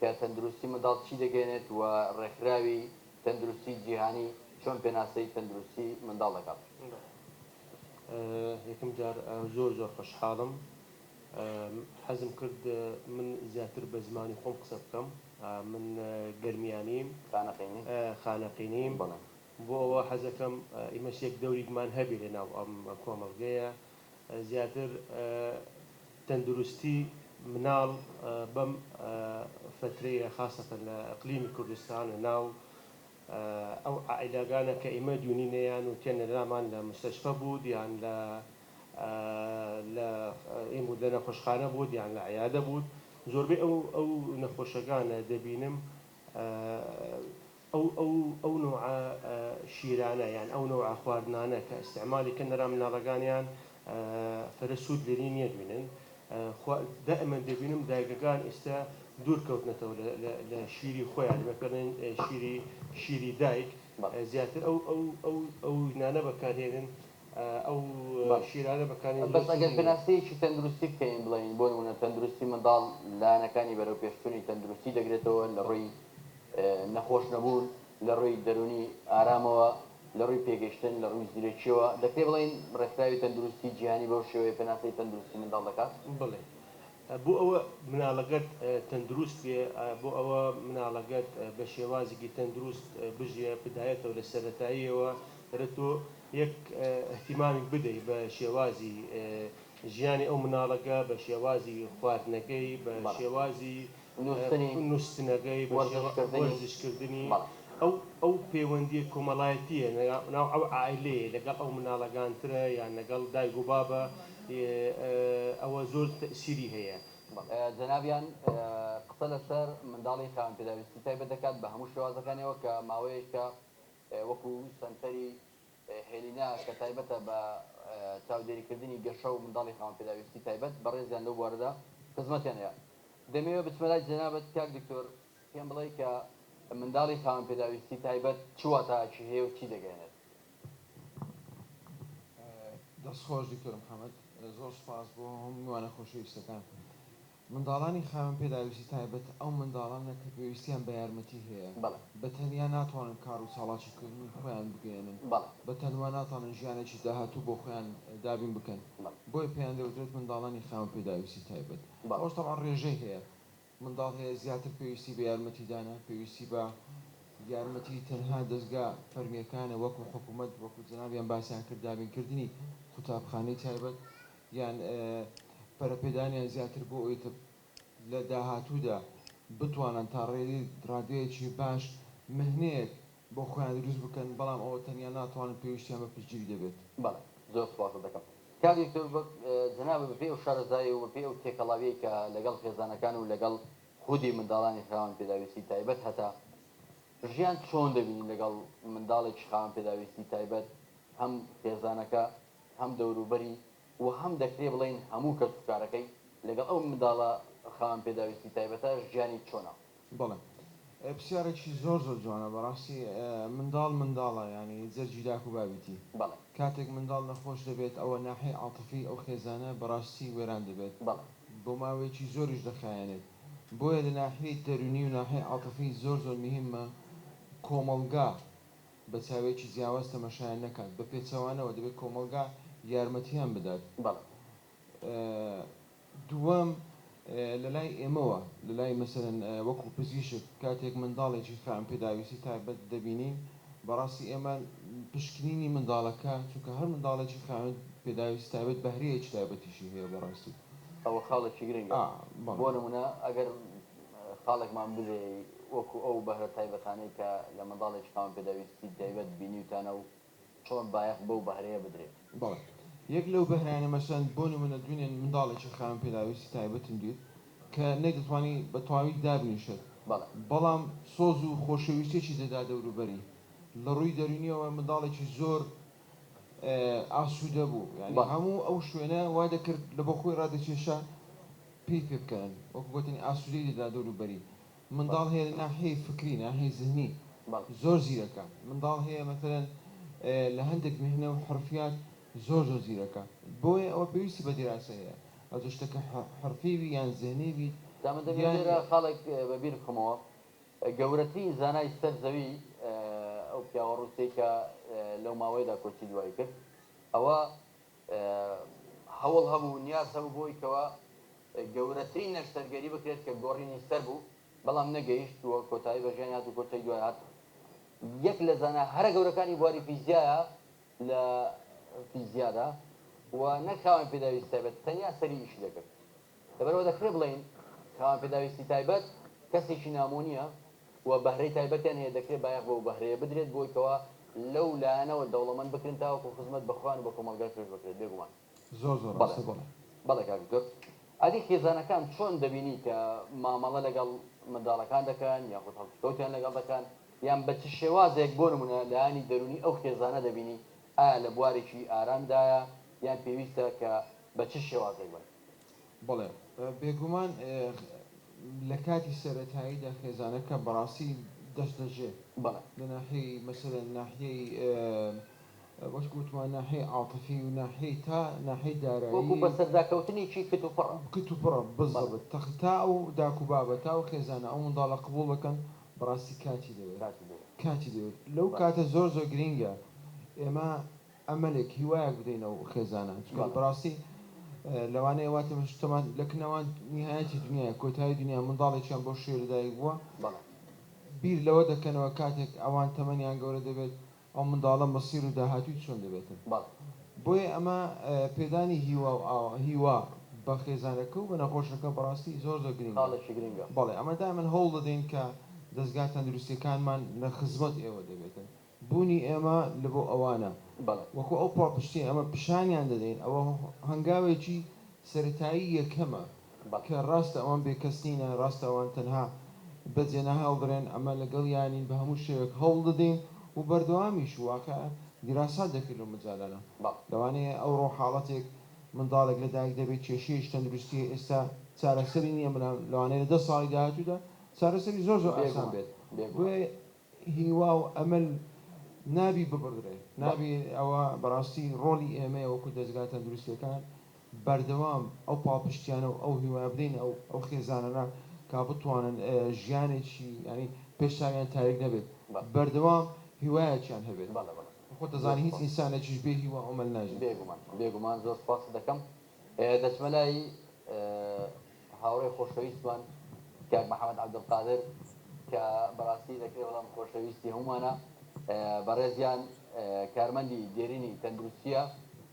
کە تەندروستی منداڵ چی دەگەێنێت و ڕێکخراوی تەندروستی جیهانی چۆن پێناسەی تەندروستی منداڵ دەکات یەکەم جار زۆر خۆشحاڵم حەزم کرد من زیاتر بە زمانی خۆم قسە بکەم من گەرمیانیم خانەقینیم بۆ ئەوە حەزەکەم ئیمەش یەک دەوریکمان هەبێ لە ناو ئەم کۆمەڵگەیە زیاتر تەندروستی مناڵ بەم فترەیە خاستەن لە ئەقلیمی کوردستان لە ناو ئەو عائیلەکانە کە ئێمە دوونینەیان و تێنە لامان لە مستەشفە بوو یان لە ئێمە لە نەخۆشخانە بوو یان لە عیادە بوو زۆربەی ئەو نەخۆشەکانە دەبینم ئەو نوع شیرانە یان ئەو نوع خواردنانە کە ئیستعمالی کە نەرا مناڵەکانیان فەرسوود لێنی نییە دوێنن دائما دەبینم دایکەکان ئێستا دوور کەوتنەتەوە لە شیری خۆیان بەکردن شیری دایک زیاتر ئەو نانە بەکارهێنن ئەو شیرانە بەکارهێنن بەس ئەگەر پێناسەیەکی تەندروستی بکەین بڵێن بۆ نمونە تەندروستی منداڵ لایەنەکانی بەرەو پێشچوونی تەندروستی دەگرێتەوە لە ڕووی نەخۆش نەبوون لە ڕووی دەرونی ئارامەوە لە ڕووی پێگەشتن لە ڕووی زیرەکیەوە دەکرێت بڵێن ڕێکخراوی تەندروستی جیهانی بەو شێوەیە پێناسەی تەندروستی منداڵ دەکات بڵێ بۆ ئەوە مناڵەکەت تەندروست بێ بۆ ئەوە مناڵەکەت بە شێوازێکی تەندروست بژێ بدایەتەوە لە سەرەتاییەوە دەرێتۆ یەک احتیمامی بدەیت بە شێوازی ژیانی ئەو مناڵەکە بە شێوازی خواردنەکەی بە شێوازی نووسنەکەی وەرزشکردنی ئەو پەیوەندی کۆمەڵایەتیە ناو ئەو عائیلەیە لەگەڵ ئەو مناڵەکانترە یان لەگەڵ دایک و بابە ئەوە زۆر تەئسیری هەیە جەنابیان قسە لەسەر منداڵی خاوەن پێداویستی تایبەت دەکات بە هەموو شێوازەکانەوە کە ماوەیەکە وەکو سەنتەری هێلینا کە تایبەتە بە چاودێریکردنی گەشە و منداڵی خاوەن پێداویستی تایبەت بەڕێزیان لەو بوارەدا خزمەتیان هەیە دەمەوێت بچمەلای جەنابەت کاک دکتۆر پێم بڵێ کە منداڵی خاوەن پێداویستی تایبەت چ واتاچی هەیە و چی دەگەێنێت دەستخۆش دکتۆر محەممەد زۆر سپاس بۆ هەمووانە خۆشەویستەکان منداڵانی خاوەن پێداویستی تایبەت ئەو منداڵانە کە پێویستیان بە یارمەتی هەیە بە تەنیا ناتوانن کار و چاڵاکیکردنی خۆیان بگەێنن بە تەنوا ناتوانن ژیانێکی داهاتوو بۆ خۆیان دابین بکەن بۆی پێیان دەوترێت منداڵانی خاوەن پێداویستی تایبەت ئەوش تەمان ڕێژەی هەیە منداڵ هەیە زیاتر پێویستی بە یارمەتیدانە پێویستی بە یارمەتی تەنها دەستگا فەرمیەکانە وەکو حکوومەت وەکو جەنابیان باسییان کرد دابینکردنی قوتابخانەی تایبەت یان پەرەپێدانیان زیاتر بۆ ئەوی لە داهاتوودا بتوانن تا ڕادەیەکی باش مهنەیەک بۆ خۆیان دروست بکەن بەڵام ئەوە تەنیا ناتوانن پێویستیان بە پشتگیری دەبێت زۆر سپاس دەکەم کاتی جەناب بەپێ ئەو شارەزایی و بەپێ ئەو تێکەڵاویە کە لەگەڵ خێزانەکان و لەگەڵ خودی منداڵانی خاوەن پێداویستی تایبەت هەتا ژیان چۆن دەبینی لەگەڵ منداڵێکی خاوەن پێداویستی تایبەت هەم خێزانەکە هەم دەوروبەری و هەم دەکرێ بڵێن هەموو کەس و کارەکەی لەگەڵ ئەو منداڵە خاوەن پێداویستی تایبەتە ژیانی چۆنە بەڵێ پرسیارێکی زۆر جوانە بەڕاستی منداڵە ینی جەرجی داک و بابیتی کاتێک منداڵ نەخۆش دەبێت ئەوە ناحەی عاتفی ئەو خێزانە بەڕاستی وێران دەبێت بۆ ماوەیەکی زۆریش دەخایەنێت بۆیە لە ناحەی دەرونی و ناحەی عاتفی زۆر مهمە کۆمەڵگا بە چاوێکی جیاواز تەمەشایان نەکات بە پێچەوانەوە دەبێت کۆمەڵگا یارمەتیان بدات دووەم لە لای ئێمەوە لە لای مەسەرەن وەکو پزیشک کاتێک منداڵێکی خاوەن پێداویستی تایبەت دەبینین بەڕاستی ئێمە پشکنینی منداڵەکە چونکە هەر منداڵێکی خاوەن پێداویستی تایبەت بەهرەیەکی تایبەتیشی هەیە بەڕاستی ئەوە خاڵێکی گرنگە بۆ نمونە ئەگەر خاڵێکمان بڵێ وەکو ئەو بەهرە تایبەتانەی کە لە منداڵێکی خاوەن پێداویستی تایبەت بینیوتانە و چۆن بایەخ بەو بەهرەیە بدرێت بەڵێ یەک لەو بەهرانە مەسەن بۆ نمونە دوێنێن منداڵێکی خاوەن پێداویستی تایبەتن دیت کە نەیدەتوانی بە تەواوی دابنیشێت بەڵام سۆز و خۆشەویستێکی دەدا دەوروبەری لە ڕووی دەرونیەوە منداڵێکی زۆر ئاسوودە بوو یعنی هەموو ئەو شوێنە وا دەکرد لە بۆ خۆی ڕادەکێشە پێی پێ بکەن وەکو گوتنی ئاسوودەی دەدا دەوروبەری منداڵ هەیە ناحەی فکری ناحەی ذهنی زۆر زیرەکە منداڵ هەیە مەثەلەن لە هەندێک میهنە و حرفیات زۆر زیرەکە بۆیە ئەوە پێویستی بە دیراسە هەیە ئەو شتەکە حرفیوی یان ذهنیوی دامەدەبێت خاڵێک بەبیر بخەمەوە گەورەترین زانای سەر زەوی ئەو پیاوە ڕووسێک کە لەو ماوەیەدا کۆچی دوایی کرد ئەوە هەوڵ هەبوو نیاز هەبوو بۆی کەوە گەورەترین نەشتەرگەری بکرێت کە گۆڕینی سەر بوو بەڵام نەگەیشت وە کۆتایی بەژیان هات و کۆتایی دوای هات یەک لە زانە هەرە گەورەکانی بواری فیزیایە لە فیزیادا و نەک خاوەن پێداویستی تایبەت تەنیا سەری ئیشی دەکرد لەبەرەوە دەکرێت بڵێن خاوەن پێداویستی تایبەت کەسێکی نامۆنیە و بەهرەی تایبەتیان هەیە دەکرێت بایەخ بۆ بەهرەیە بدرێت بۆی کەوا لەو لایەنەوە دەوڵەمەند بکرێن تاوەکو خزمەت بەخوان و بە کۆمەلگای پێش بکرێت بێگومان زۆر زۆر بەڵێ کاک دکتۆر ئادی خێزانەکان چۆن دەبینی کە مامەڵە لەگەڵ منداڵەکان دەکەن یاخود هەڵسکەوتیان لەگەڵ دەکەن یان بە چ شێوازێک بۆ نمونە لایانی دەرونی ئەو خێزانە دەبینی ئایا لە بوارێکی ئارامدایە یان پێویستە کە بە چ شێوازێک بن بڵێ بێگومان لە کاتی سەرەتاییدا خێزانەکە بەڕاستی دەست دەژێ لە ناحیەی مەسەلە ناحیەی وەش گوتمان ناحیەی عاتفی و ناحیەی تا ناحیەی دارایی وەکو بە سەرداکەوتنێکی کت و پڕە بزەبت تەختا و داکو بابەتا و خێزانە ئەو منداڵە قبوڵ دەکەن بەڕاستی کاتی دەوێت لەو کاتە زۆر زۆر گرینگە ئێمە ئەمەلێک هیوایەک بدەینەوە خێزانە بەڕاستی لەوانەیە واتە شتمان لەکنەوان نیهایەتی دنیای کۆتایی دنیا منداڵێکیان بۆ شێردایک بووە بیر لەوە دەکەنەوە کاتێک ئەوان تەمەنیان گەورە دەبێت ئەو منداڵە مەسیر و داهاتوی چۆن دەبێتن بۆیە ئەمە پێدانی هیوا بە خێزانەکە و بە نەخۆشەکە بەڕاستی زۆر زۆر گرنگە بەڵێ ئەمە دامن هەوڵ دەدەین کە دەستگا تەندروستیەکانمان لە خزمەت ئێوە دەبێتن بوونی ئێمە لە بۆ ئەوانە وەکو ئەو پاپشتی ئەمە پیشانیان دەدەین ئەوە هەنگاوێکی سەرەتایی یەکەمە کە ڕاستە ئەوان بێکەسنینە ڕاستە ئەوان تەنها بەجێنە هەڵدرێن ئەمە لەگەڵ یانین بە هەموو شێوێک هەوڵ دەدەین و بەردەوامیش واقع دیراسات دەکرد و مجادانە لەوانەیە ئەوڕۆ حاڵەتێک منداڵێک لە دایک دەبێت کێشەیەش تەندروستی ئێستا چارەسەری نییە لەوانەیە 10 ساڵی داهاتوودا چارەسەری زۆر زۆر ئاسان بێت بۆیە هیوا و ئەمەل نابی ببڕدرێ نابی ئەوە بەڕاستی ڕۆلی ئێمەیە وەکو دەستگا تەندروستیەکان بەردەوام ئەو پاڵپشتیانە و ئەو هیوا بدەین ئەو خێزانەنا کا بتوانن ژیانێکی ینی پێشاویان تاریک نەبێت بەردەوام هیوایەکیان هەبێت خۆ دەزانی هیچ ئینسانێکیش بێ هیوا ئەمەل ناژێت بێگومان زۆر سپاس دەکەم دەچمە لای هاوڕێی خۆشەویستمان کاک محەممەد عەبدولقادر کە بەڕاستی دەکرێت بەڵام خۆشەویستی هەمومانە بەڕێزیان کارمەندی دێرینی تەندروستیە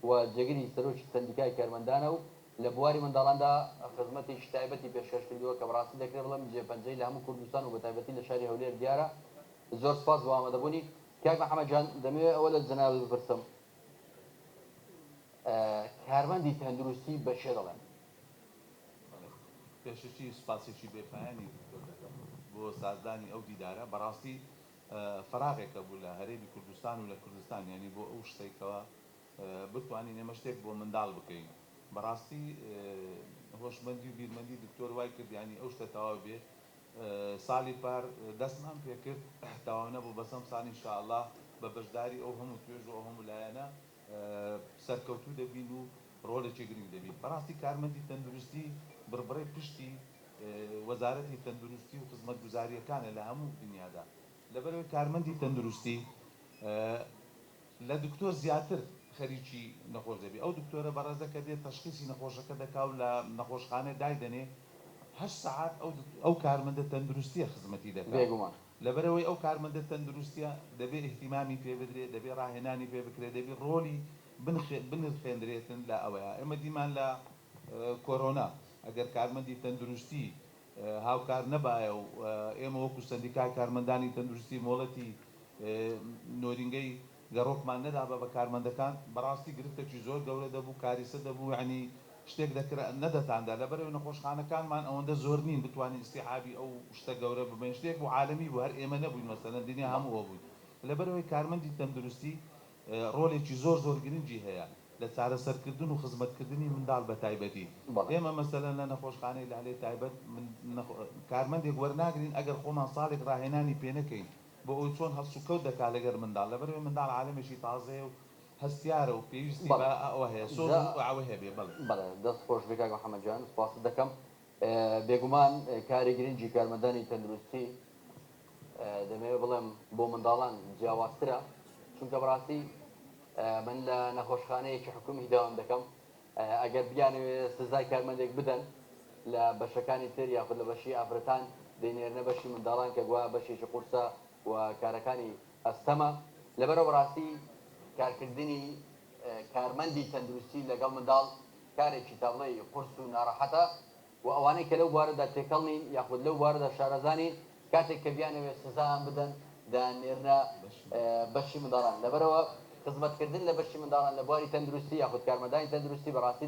و جێگری سەرۆکی سندیکای کارمەندانە و لە بواری منداڵاندا خزمەتێکی تایبەتی پێشکەش کردووە کە بەڕاستی دەکرێت بڵێم جێپەنجەی لە هەموو کوردستان و بە تایبەتی لە شاری هەولێر دیارە زۆر سپاس بۆ ئامادەبوونی کاک محەممەد جان دەمەوێت ئەوە لە جەناب بپرسم کارمەندی تەندروستی بە شێ دەڵێن پێشەکی سوپاسێکی بێپایانی بۆ سازدانی ئەو دیدارە بەڕاستی فراغێکە بوو لە هەرێمی کوردستان و لە کوردستان ینی بۆ ئەو شتێکەوە بتوانین ئێمە شتێک بۆ منداڵ بکەین بەڕاستی هۆشمەندی و بیرمەندی دکتۆر وای کرد ینی ئەو شتە تەواو بێ ساڵی پار دەستمان پێ کرد تەواو نەبوو بەسەم ساڵ ئینشاءالله بە بەشداری ئەو هەموو توێژ و ئەو هەموو لایەنە سەرکەوتوو دەبین و ڕۆڵێکی گرنگ دەبین بەڕاستی کارمەندی تەندروستی بڕبڕی پشتی وەزارەتی تەندروستی و خزمەتگوزاریەکانە لە هەموو دنیادا لەبەرەوەی کارمەندی تەندروستی لە دکتۆر زیاتر خەریکی نەخۆش دەبی ئەو دکتۆرە بەڕێزە کە دێت تەشخیصی نەخۆشەکە دەکا و لە نەخۆشخانە دایدەنێ 8 ساعات ئەو کارمەندە تەندروستیە خزمەتی دەکات لەبەرەوەی ئەو کارمەندە تەندروستیە دەبێت احتیمامی پێ بدرێت دەبێت ڕاهێنانی پێ بکرێت دەبێت ڕۆلی بنرخێنرێتن لە ئەوەیە ئێمە دیمان لە کۆرۆنا ئەگەر کارمەندی تەندروستی هاوکار نەبایە و ئێمە وەکو سەندیکای کارمەندانی تەندروستی مۆڵەتی نۆرینگەی گەڕۆکمان نەدابە بە کارمەندەکان بەڕاستی گرفتێکی زۆر گەورە دەبوو کاریسە دەبوو عنی شتێک نەدەتاندا لەبەرەوەی نەخۆشخانەکانمان ئەوەندە زۆر نین بتوانین ئیستیحابی ئەو شتە گەورە ببین شتێک بوو عالەمی بوو هەر ئێمە نەبووین مەسەلەن دنیا هەموو بووین لەبەرەوەی کارمەندی تەندروستی ڕۆلێکی زۆر زۆر گرنگی هەیە لە چارەسەرکردن و خزمەتکردنی منداڵ بە تایبەتی ئێمە مەسەلەن لە نەخۆشخانەی لالێ تایبەت کارمەندێک وەرناگرین ئەگەر خۆمان ساڵێک ڕاهێنانی پێ نەکەین بۆ ئەوی چۆن هەست و کەوت دەکا لەگەر منداڵ لەبەرەوەی منداڵ عالەمێکی تازەیە و هەستیارە و پێویستی بە ئەوە هەیە سۆز ئەوە هەبێ بەڵێ دەست خۆش بێ کاک محەممەد جان سپاس دەکەم بێگومان کاری گرنگی کارمەندانی تەندروستی دەمەوێت بڵێم بۆ منداڵان جیاوازترە چونکە بەڕاستی من لە نەخۆشخانەیەکی حکومی داوام دەکەم ئەگەر بیانوێ سزای کارمەندێک بدەن لە بەشەکانی تر یاخود لە بەشی ئافرەتان دەینێرنە بەشی منداڵان کە گویا بەشێکی قورسە و کارەکانی ئەستەمە لەبەرەوە ڕاستی کارکردنی کارمەندی تەندروستی لەگەڵ منداڵ کارێکی تاڵەی قورس و ناڕەحەتە و ئەوانەی کە لەو بوارەدا تێکەڵ نین یاخود لەو بوارەدا شارەزانین کاتێک کە بیانەوێت سزایان بدەن دانێرنە بەشی منداڵان لەبەرەوە خزمەتکردن لە بەشی منداڵان لە بواری تەندروستی یاخود کارمەندانی تەندروستی بەڕاستی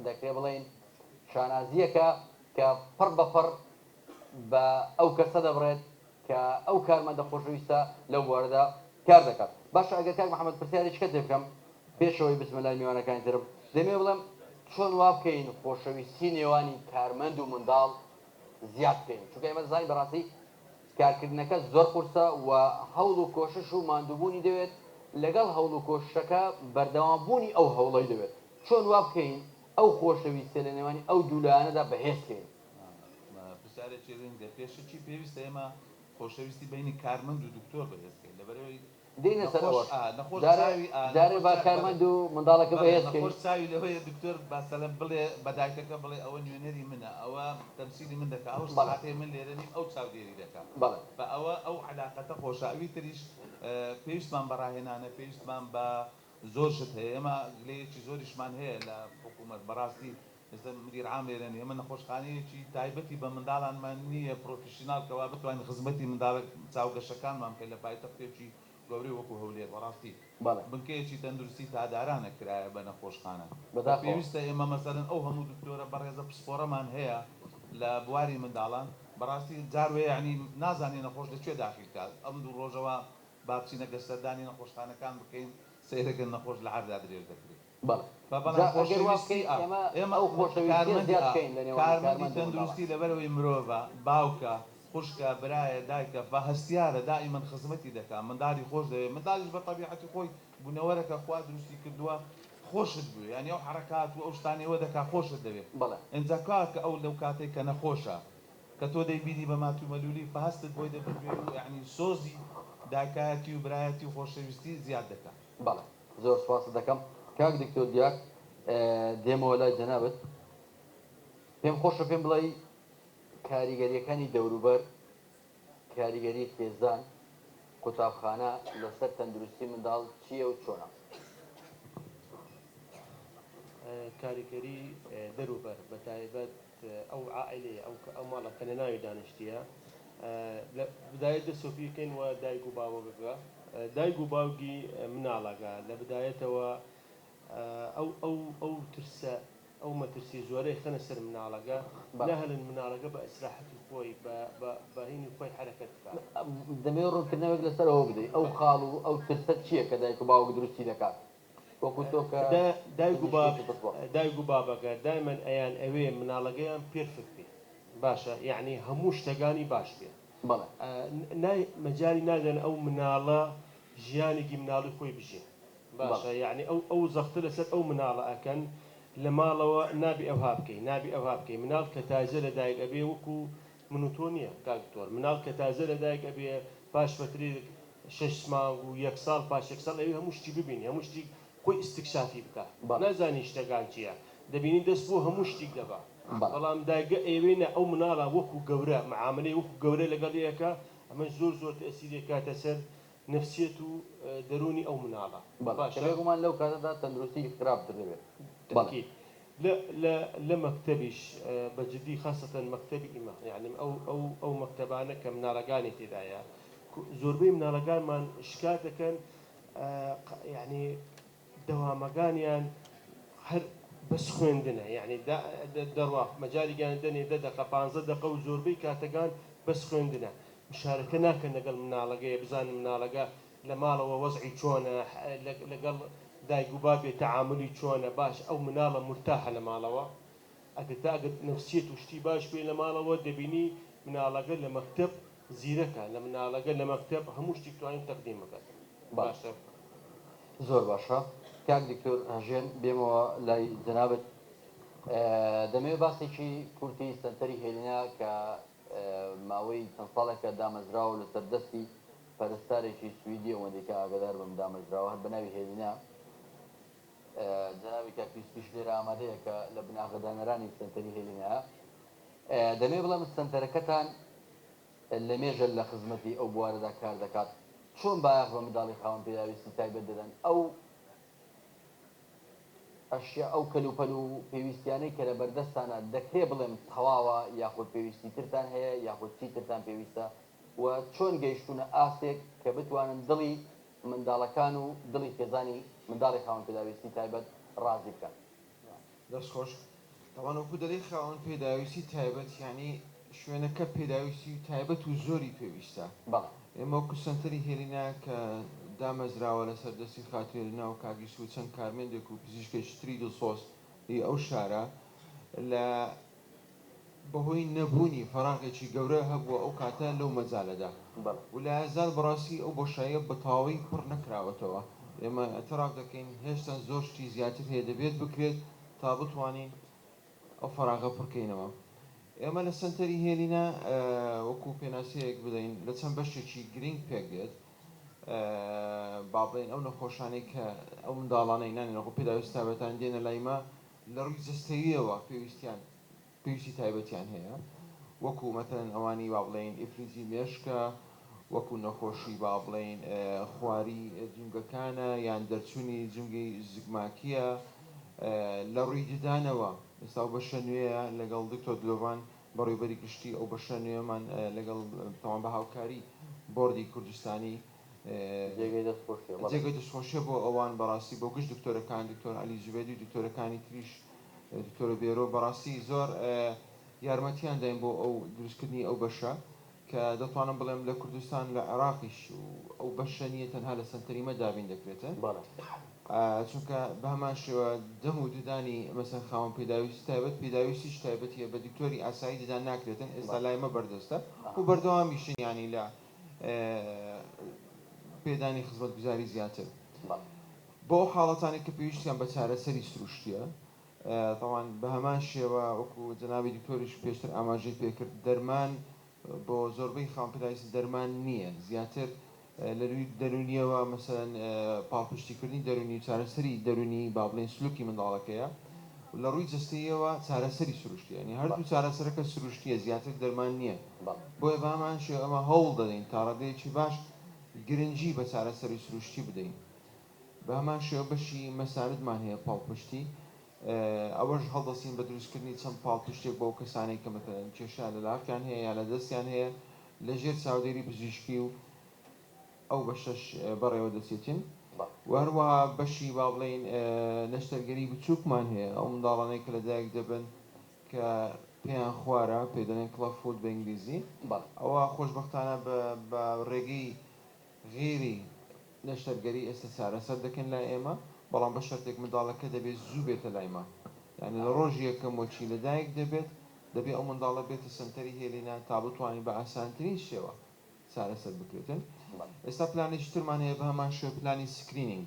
دەکرێ بڵێن شانازیەکە کە پڕ بەپڕ بە ئەو کەسە دەبڕێت کە ئەو کارمەندە خۆشەویستە لەو بوارەدا کار دەکات باشە ئەگەر کاک محەممەد پرسیارێککە دەکەم پێشەوەی بسمەلای میوانەکانی ترم دەمێ بڵێم چۆن وا بکەین خۆشەویستی نێوانی کارمەند و منداڵ زیاد بکەین چونکە ئێمە زانین بەڕاستی کارکردنەکە زۆر قورسە و هەوڵ و کۆشش و ماندووبوونی دەوێت لەگەڵ هەوڵ و کۆشەکە بەردەوامبوونی ئەو هەوڵی دەوێت چۆن وا بکەین ئەو خۆشەویستە لە نێوانی ئەو دوولانەدا بەهێزکەین پرسیارێکی گرنگە پێشەکی پێویستە ئێمە خۆشەویستی بینی کارمەند و دکتۆر بەهێزکەین لەبەرەوەی دێنە سەرەوە جارێ با کارمەند و منداڵەکە بەهێزکەین نەخۆش چاوی لەوەیە دکتۆر باسەلە بڵێ بە دایکەکە بڵێ ئەوە نوێنەری منە ئەوە تەمسیلی من دەکات ئەو ساعتێ من لێرە نیم ئەو چاودێری دەکات بە ئەوە ئەو علاقەتە خۆشاوی تریش پێویستمان بەڕاهێنانە پێویستمان بە زۆر شت هەیە ئێمە لەیەکی زۆریشمان هەیە لە حکوومەت بەڕاستی ئێستا مدیر عام لێرەنی ئێمە نەخۆشخانەیەکی تایبەتی بە منداڵانمان نییە پرۆفیشنال کەوا بتوانین خزمەتی منداڵ چاوگەشەکانمان بکەین لە پایتەختێکی گەورەی وەکو هەولێر بەڕاستی بنکەیەکی تەندروستی تادارانە کرایە بە نەخۆشخانە پێویستە ئێمە مەسەرن ئەو هەموو دکتۆرە بەڕێزە پسپۆرەمان هەیە لە بواری منداڵان بەڕاستی جاروێ یعنی نازانێ نەخۆش لەکوێ داخیلکات ئەم دوو ڕۆژەوە باچینەکە سەردانی نەخۆشخانەکان بکەین سیرەکە نەخۆش لە عەردا درێژ دەکرێت ئێمە کارمەندی تەندروستی لەبەرەوەی مرۆڤە باوکە خوشکە برایە دایکە بە هەستیارە دائیمەن خزمەتی دەکات منداڵی خۆش دەوێت منداڵیش بە تەبیعەتی خۆی بوونەوەرەکە خوا دروستی کردووە خۆشت بوو یعنی ئەو حرەکات و ئەو شتانەوە دەکات خۆشت دەوێت ئەنجا کاتکە ئەو لەو کاتێک کە نەخۆشە کە تۆ دەیبینی بە ماتوومەلولی بەهەستت بۆی دەبێت و یعنی سۆزی داکایەتی و برایەتی و خۆشەویستی زیاد دەکات بەڵێ زۆر سپاس دەکەم کاک دکتۆر دیاک دێمەوە لای جەنابەت پێم خۆشە پێم بڵێ کاریگەریەکانی دەوروبەر کاریگەری خێزان قوتابخانە لەسەر تەندروستی منداڵ چییە و چۆنە کاریگەری دەوروبەر بە تایبەت ئەو عائلەیە ئەو ماڵە کە لە ناوی دانیشتیە لە بدایەت دەسۆپیەکەین و دایک و باوەگەکە دایک و باوکی مناڵەکە لە بدایەتەوە ئەو ترسە ئەو مەترسی زۆرەی خەنە سەر مناڵەکە نەهێڵن مناڵەکە بە ئیسراحەتی خۆی بە هینی خۆی حرەکەت بکات دەمێ ڕوونکردنەوەک لەسەرەوە بدەیت ئەو خاڵ و ئەو ترسە چییە کە دایک و باوک دروستی دەکات وەکو تۆ کە دایک و بابەکە دایمەن ئەیان ئەوێ مناڵەکەیان پێرفکت بێ باشە یعنی هەموو شتەکانی باش بێ مەجای نادەن ئەو مناڵە ژیانێکی مناڵی خۆی بژێ باشە یعنی ئەو زەختە لەسەر ئەو مناڵە ئەکەن لە ماڵەوە نابی ئەوها بکەین نابی ئەوها بکەین مناڵ کە تازە لە دایک ئەبێ وەکو منوتۆ نییە کاکتۆر مناڵ کە تازە لە دایک ئەبێ پاش فترێ 6 مانگ و 1 ساڵ پاش 1 ساڵ ئەوێ هەموو شتی ببینی هەموو شتی خۆی استکشافی بکات نازانی شتەکان چییە دەبینی دەست بۆ هەموو شتێک دەبا بەڵام دایگە ئێوێنە ئەو مناڵە وەکو گەورە معاملەی وەکو گەورە لەگەڵیەکە ئەمە زۆر تەسیرێ کاتە سەر نفسیەت و دەرونی ئەو مناڵە باشەگومان لەو کاتەدا تەندروستی خراپتر دەبێت لە مەکتەبیش بەجددی خاصەتەن مەکتەبی ئیمە یعنی ئەو مەکتەبانە کە مناڵەکانی تێدایە زۆربەی مناڵەکانمان شکات دەکەن یعنی دەوامەکانیان هەر بەس خوێندنە یعنی دەڕوا مەجالیگیان دەنێ 10 دقە 15 دقە و زۆربەی کاتەکان بەس خوێندنە مشارەکە ناکەن لەگەڵ مناڵەکەی بزانن مناڵەکە لە ماڵەوە وەزعی چۆنە لەگەڵ دایک و بابێ تەعاملی چۆنە باش ئەو مناڵە مرتاحە لە ماڵەوە ئەگەر نفسیەت و شتی باش بێ لە ماڵەوە دەبینی مناڵەکە لە مەکتەب زیرەکە لە مناڵەکە لە مەکتەب هەموو شتی توانین تەقدیم بکات باشە زۆر باشە کاک دکتۆر هەژێن بێمەوە لای جەنابەت دەمەوێت باسێکی کورتی سەنتەری هێلینە کە ماوەی چەند ساڵێکە دامەزراوە لەسەر دەستی پەرستارێکی سویدی ئەوەندێکە ئاگدار بەم دامەزراوە هەر بەناوی هێلینە جەنابی کاکویسپیش لێرە ئامادەیە کە لە بناغەدانەرانی سەنتەری هێلینە دەمێ بڵام سنتەرەکەتان لە مێژە لە خزمەتی ئەو بوارەدا کار دەکات چۆن باەخ بە منداڵی خاوەن پێداویستی تایبەت دەدەن ئەو ئەشیا ئەو کەلوپەل و پێویستیانەی کە لە بەردەستانە دەکرێ بڵێم تەواوە یاخود پێویستی ترتان هەیە یاخود چی ترتان پێویستە و چۆن گەیشتونە ئاستێک کە بتوانن دڵی منداڵەکان و دڵی خێزانی منداڵی خاوەن پێداویستی تایبەت ڕازی بکەن دەستخۆش تاوان وەکو دەڵی خاوەن پێداویستی تایبەت یعنی شوێنەکە پێداویستی تایبەت و زۆری پێویستە ئێمە وەکو سنتەری هێلینا کە دامەزراوە لەسەر دەستی خاتێرینا و کاگیست و چەند کارمێندێک و پزیشکێشتری دڵسۆز ئەو شارە لە بەهۆی نەبوونی فەراغێکی گەورە هەبووە ئەو کاتە لەو مەجالەدا و لە هەزار بەڕاستی ئەو بۆشایە بەتەواوی پڕ نەکراوەتەوە ئێمە ئەتەراف دەکەین هێشتا زۆر شتی زیاتر هەیە دەبێت بکرێت تا بتوانین ئەو فەراغە پڕکەینەوە ئێمە لە سنتەری هێلینا وەکو پێناسەیەک بدەین لە چەند بەشێکی گرنگ پێک دێت با بڵێن ئەو نەخۆشانەی کە ئەو منداڵانەی نانێنەوە پێداویست تایبەتان دێنە لایمە لە ڕووی جستەویەوە پێویستی تایبەتیان هەیە وەکو مەتەن ئەوانی با بڵێن ئیفریزی مێشکە وەکو نەخۆشی با بڵێن خواری جنگەکانە یان دەرچوونی جنگی زگماکیە لە ڕووی ددانەوە ئێستا ئەو بەشە نوێیە لەگەڵ دکتۆر دلۆڤان بەڕێوەبەری گشتی ئەو بەشە نوێمان لەگەڵ تەواو بە هاوکاری بۆردی کوردستانی جێگەی دەستخۆشیە بۆ ئەوان بەڕاستی بۆ گشت دکتۆرەکان دکتۆر عەلی زوبێدی دکتۆرەکانی تریش دکتۆرە بێرۆ بەڕاستی زۆر یارمەتیان داین بۆ ئەو دروستکردنی ئەو بەشە کە دەتوانم بڵێم لە کوردستان لە عێراقیش و ئەو بەشە نیە تەنها لە سنتەریمە دابین دەکرێتن چونکە بە هەمان شێوە دەم و ددانی مەسەن خاوەن پێداویستی تایبەت پێداویستیش تایبەتیە بە دکتۆری ئاسایی ددان ناکرێتن ئێستا لایمە بەردەستە و بەردەوامیشن ینی لە پێدانی خزمەتگوزاری زیاتر بۆ حاڵەتانی کە پێویستیان بە چارەسەری سروشتیە تاوان بە هەمان شێوە وەکو جەنابی دکتۆریش پێشتر ئاماژەی پێکرد دەرمان بۆ زۆربەی خاوەن پێداویستی دەرمان نییە زیاتر لە رووی دەرونیەوە مەسەن پاڵپشتیکردنی دەرونی و چارەسەری دەرونی با بڵێن سلوکی منداڵەکەیە لە ڕووی جستەیەوە چارەسەری سروشتیە ینی هەردوو چارەسەرەکە سروشتیە زیاتر دەرمان نییە بۆیە بە هەمان شێوە ئەمە هەوڵ دەدەین تا ڕێگەیەکی باش گرنگی بە چارەسەری سروشتی بدەین بە هەمان شێوە بەشی مەساردمان هەیە پاڵپشتی ئەوەش هەڵدەستین بە دروستکردنی چەند پاڵپشتێک بۆ کەسانێک کە مەتەن کێشیان لە لاکیان هەیە یا لە دەستیان هەیە لە ژێر چاودێری پزیشکی و ئەو بەشەش بەڕێوە دەچێتین و هەروەها بەشی با بڵێن نەشتەرگەری بچووکمان هەیە ئەو منداڵانەی کە لەدایک دەبن کە پێیان خوارە پێ دەڵێن کڵەف فود بە ئینگلیزی ئەوە خۆشبەختانە بە ڕێگەی غێری نەشتەرگەری ئێستا چارەسەر دەکەن لای ئێمە بەڵام بە شەرتێک منداڵەکە دەبێت زوو بێتە لایمە یعنی لە ڕۆژی یەکەم وەچی لەدایک دەبێت دەبێت ئەو منداڵە بێتە سنتەری هێلینا تا بتوانین بە ئاسانترین شێوە چارەسەر بکرێتن ئێستا پلانێکی ترمان هەیە بە هەمان شێوە پلانی سکرینینگ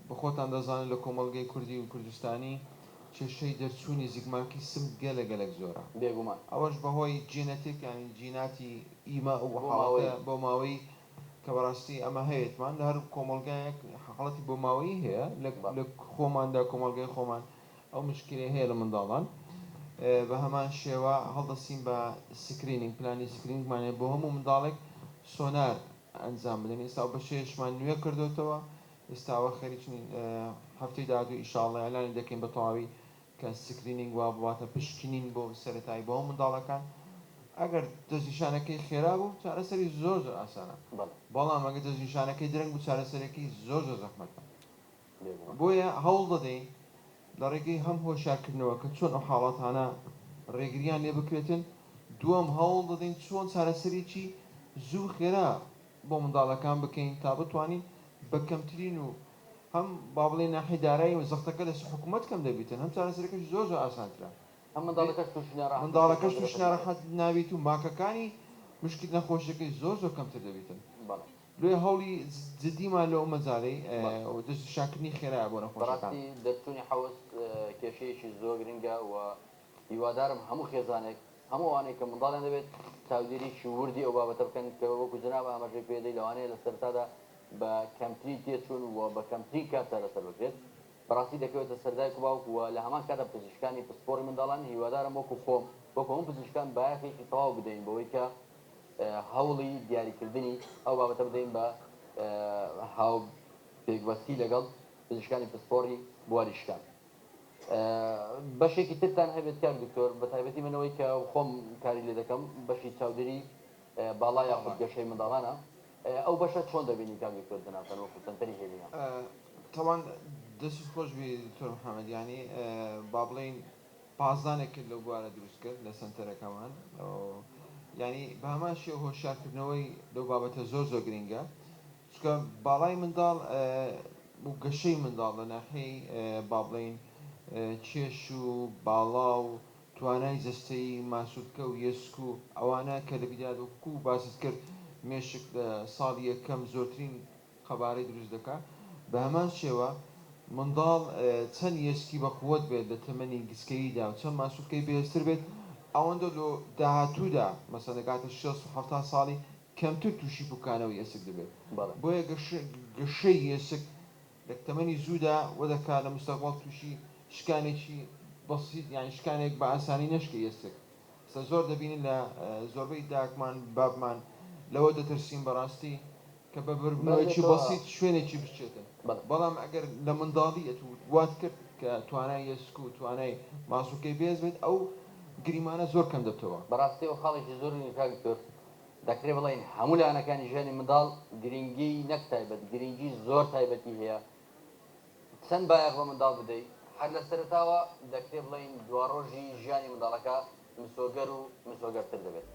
بە خۆتان دەزانن لە کۆمەڵگەی کوردی و کوردستانی کێشەی دەرچوونی زیگماکی سم گەلە زۆرە بێگومان ئەوەش بەهۆی جینەتێک ینی جیناتی ئیمە و حاڵەتە بۆ ماوەی کە بەڕاستی ئەمە هەیەتمان لە هەر کۆمەلگایەک حاڵەتی بۆ ماوەی هەیە لە خۆماندا کۆمەلگای خۆمان ئەو مشکلەی هەیە لە منداڵان بە هەمان شێوە هەڵدەستین بە سکرینینگ پلانی سکرینگمانێ بۆ هەموو منداڵێک سۆنار ئەنجام بدەین ئێستا بە شێشمان نوێ کردوتەوە ئێستاوە خەریکی هەفتەی داهاتوو ئیشاڵڵا ئەلانی دەکەین بە تەواوی کە سکرینینگ وا بواتە پشکنین بۆ سەرەتایی بۆ هەموو منداڵەکان ئەگەر دەستنیشانەکەی خێرا بوو چارەسەری زۆر ئاسانە بەڵام ئەگەر دەستنیشانەکەی درەنگ بوو چارەسەرێکی زۆر زەحمەتە بۆیە هەوڵ دەدەین لە ڕێگەی هەم هۆشیارکردنەوە کە چۆن ئەو حاڵەتانە ڕێگریان لێ بکرێتن دووەم هەوڵ دەدەین چۆن چارەسەرێکی زوو خێرا بۆ منداڵەکان بکەین تا بتوانین بە کەمترین و هەم با بڵێن ناحیە دارایی و زەختەکە لە حکوومەت کەم دەبێتن هەم چارەسەرەکەش زۆر ئاسانترە منداڵەکەش توش ناڕەحەت نابێت و ماکەکانی مشکل نەخۆشیەکەی زۆر کەمتر دەبێتن لێ هەوڵی جدیمان لەو مەجاالەی دەستشاکردنی خێرا بۆ نەخۆشەکان دەستونی حەوەست کێشەیەکی زۆر گرنگە و هیوادارم هەموو خێزانێک هەموو ئەوانەی کە منداڵیان دەبێت چاودێریی وردی ئەو بابەتە بکەن کە وەکو جناب ئاماژەی پێدەی لەوانەیە لە سەرتادا بە کەمتری تێچوون و بە کەمتری کات چارەسەر بکرێت بەڕاستی دەکەوێتە سەردای باوک وە لە هەمان کاتە پزیشکانی پسپۆڕی منداڵان هیوادارم وەکو خۆم وەکو هەموو پزیشکان بایەخێکی تەواو بدەین بەوەی کە هەوڵی دیاریکردنی ئەو بابەتە بدەین بە هاو پێکبەستی لەگەڵ پزیشکانی پسپۆڕی بواریشکان. بەشێکی ترتان هەبێت کار دکتۆر بە تایبەتی منەوەی کە خۆم کاری لێ دەکەم بەشی چاودێری باڵا یاخود گەشەی منداڵانە ئەو بەشە چۆن دەبینی کار دکتۆر دەناسەن وەکو سەنتەری هێلینە؟ طبعا دەست خۆش بی دکتۆر محەممەد ینی با بڵین پازدانێک کرد لەو بوارە دروست کرد لە سنتەرەکەمان ینی بە هەمان شێ هۆشیارکردنەوەی لەو بابەتە زۆر زۆر گرنگە چکە باڵای منداڵ و گەشەی منداڵ لە ناحەی با بڵین چێش و باڵا و توانای جەستەی ماسوودکە و یسک و ئەوانە کە لە بیدادوەکو و باست کرد مێشک ساڵی یەکەم زۆرترین خەبارەی دروست دەکات بە هەمان شێوە منداڵ چەند یسکی بەقووەت بێت لە تەمەنی گسکەییدا و چەند ماسوودکەی بەهێزتر بێت ئەوەندە لە داهاتوودا مەسەن دەکاتە 60 ساڵی کەمتر تووشی بکانەوە یسک دەبێت بۆیە گەشەی یسک لە تەمەنی زوودا وە دەکات لە مستەقبڵ تووشی شکانێکی بەسیط یان شکانێک بە ئاسانی نەشکە یسک زۆر دەبینین لە زۆربەی داکمان بابمان لەوە دەترسین بەڕاستی کە بە بەربوونەوەیکی بەسیط شوێنێکی بچێتن بەڵام ئەگەر لە منداڵی وات کرد کە توانای یسک و توانای ماسوولکەی بێز بێت ئەو گریمانە زۆر کەم دەبتەوە بەڕاستی ئەو خاڵێکی زۆر دکتۆر دەکرێت بڵین هەموو لایەنەکانی ژیانی منداڵ گرنگی نەک تایبەت گرنگی زۆر تایبەتی هەیە چەند بایەخ بە منداڵ بدەیت هەر لە سەرتاوە دەکرێت بڵین دوا ڕۆژی ژیانی منداڵەکە مسۆگەر و مسۆگەرتر دەبێت.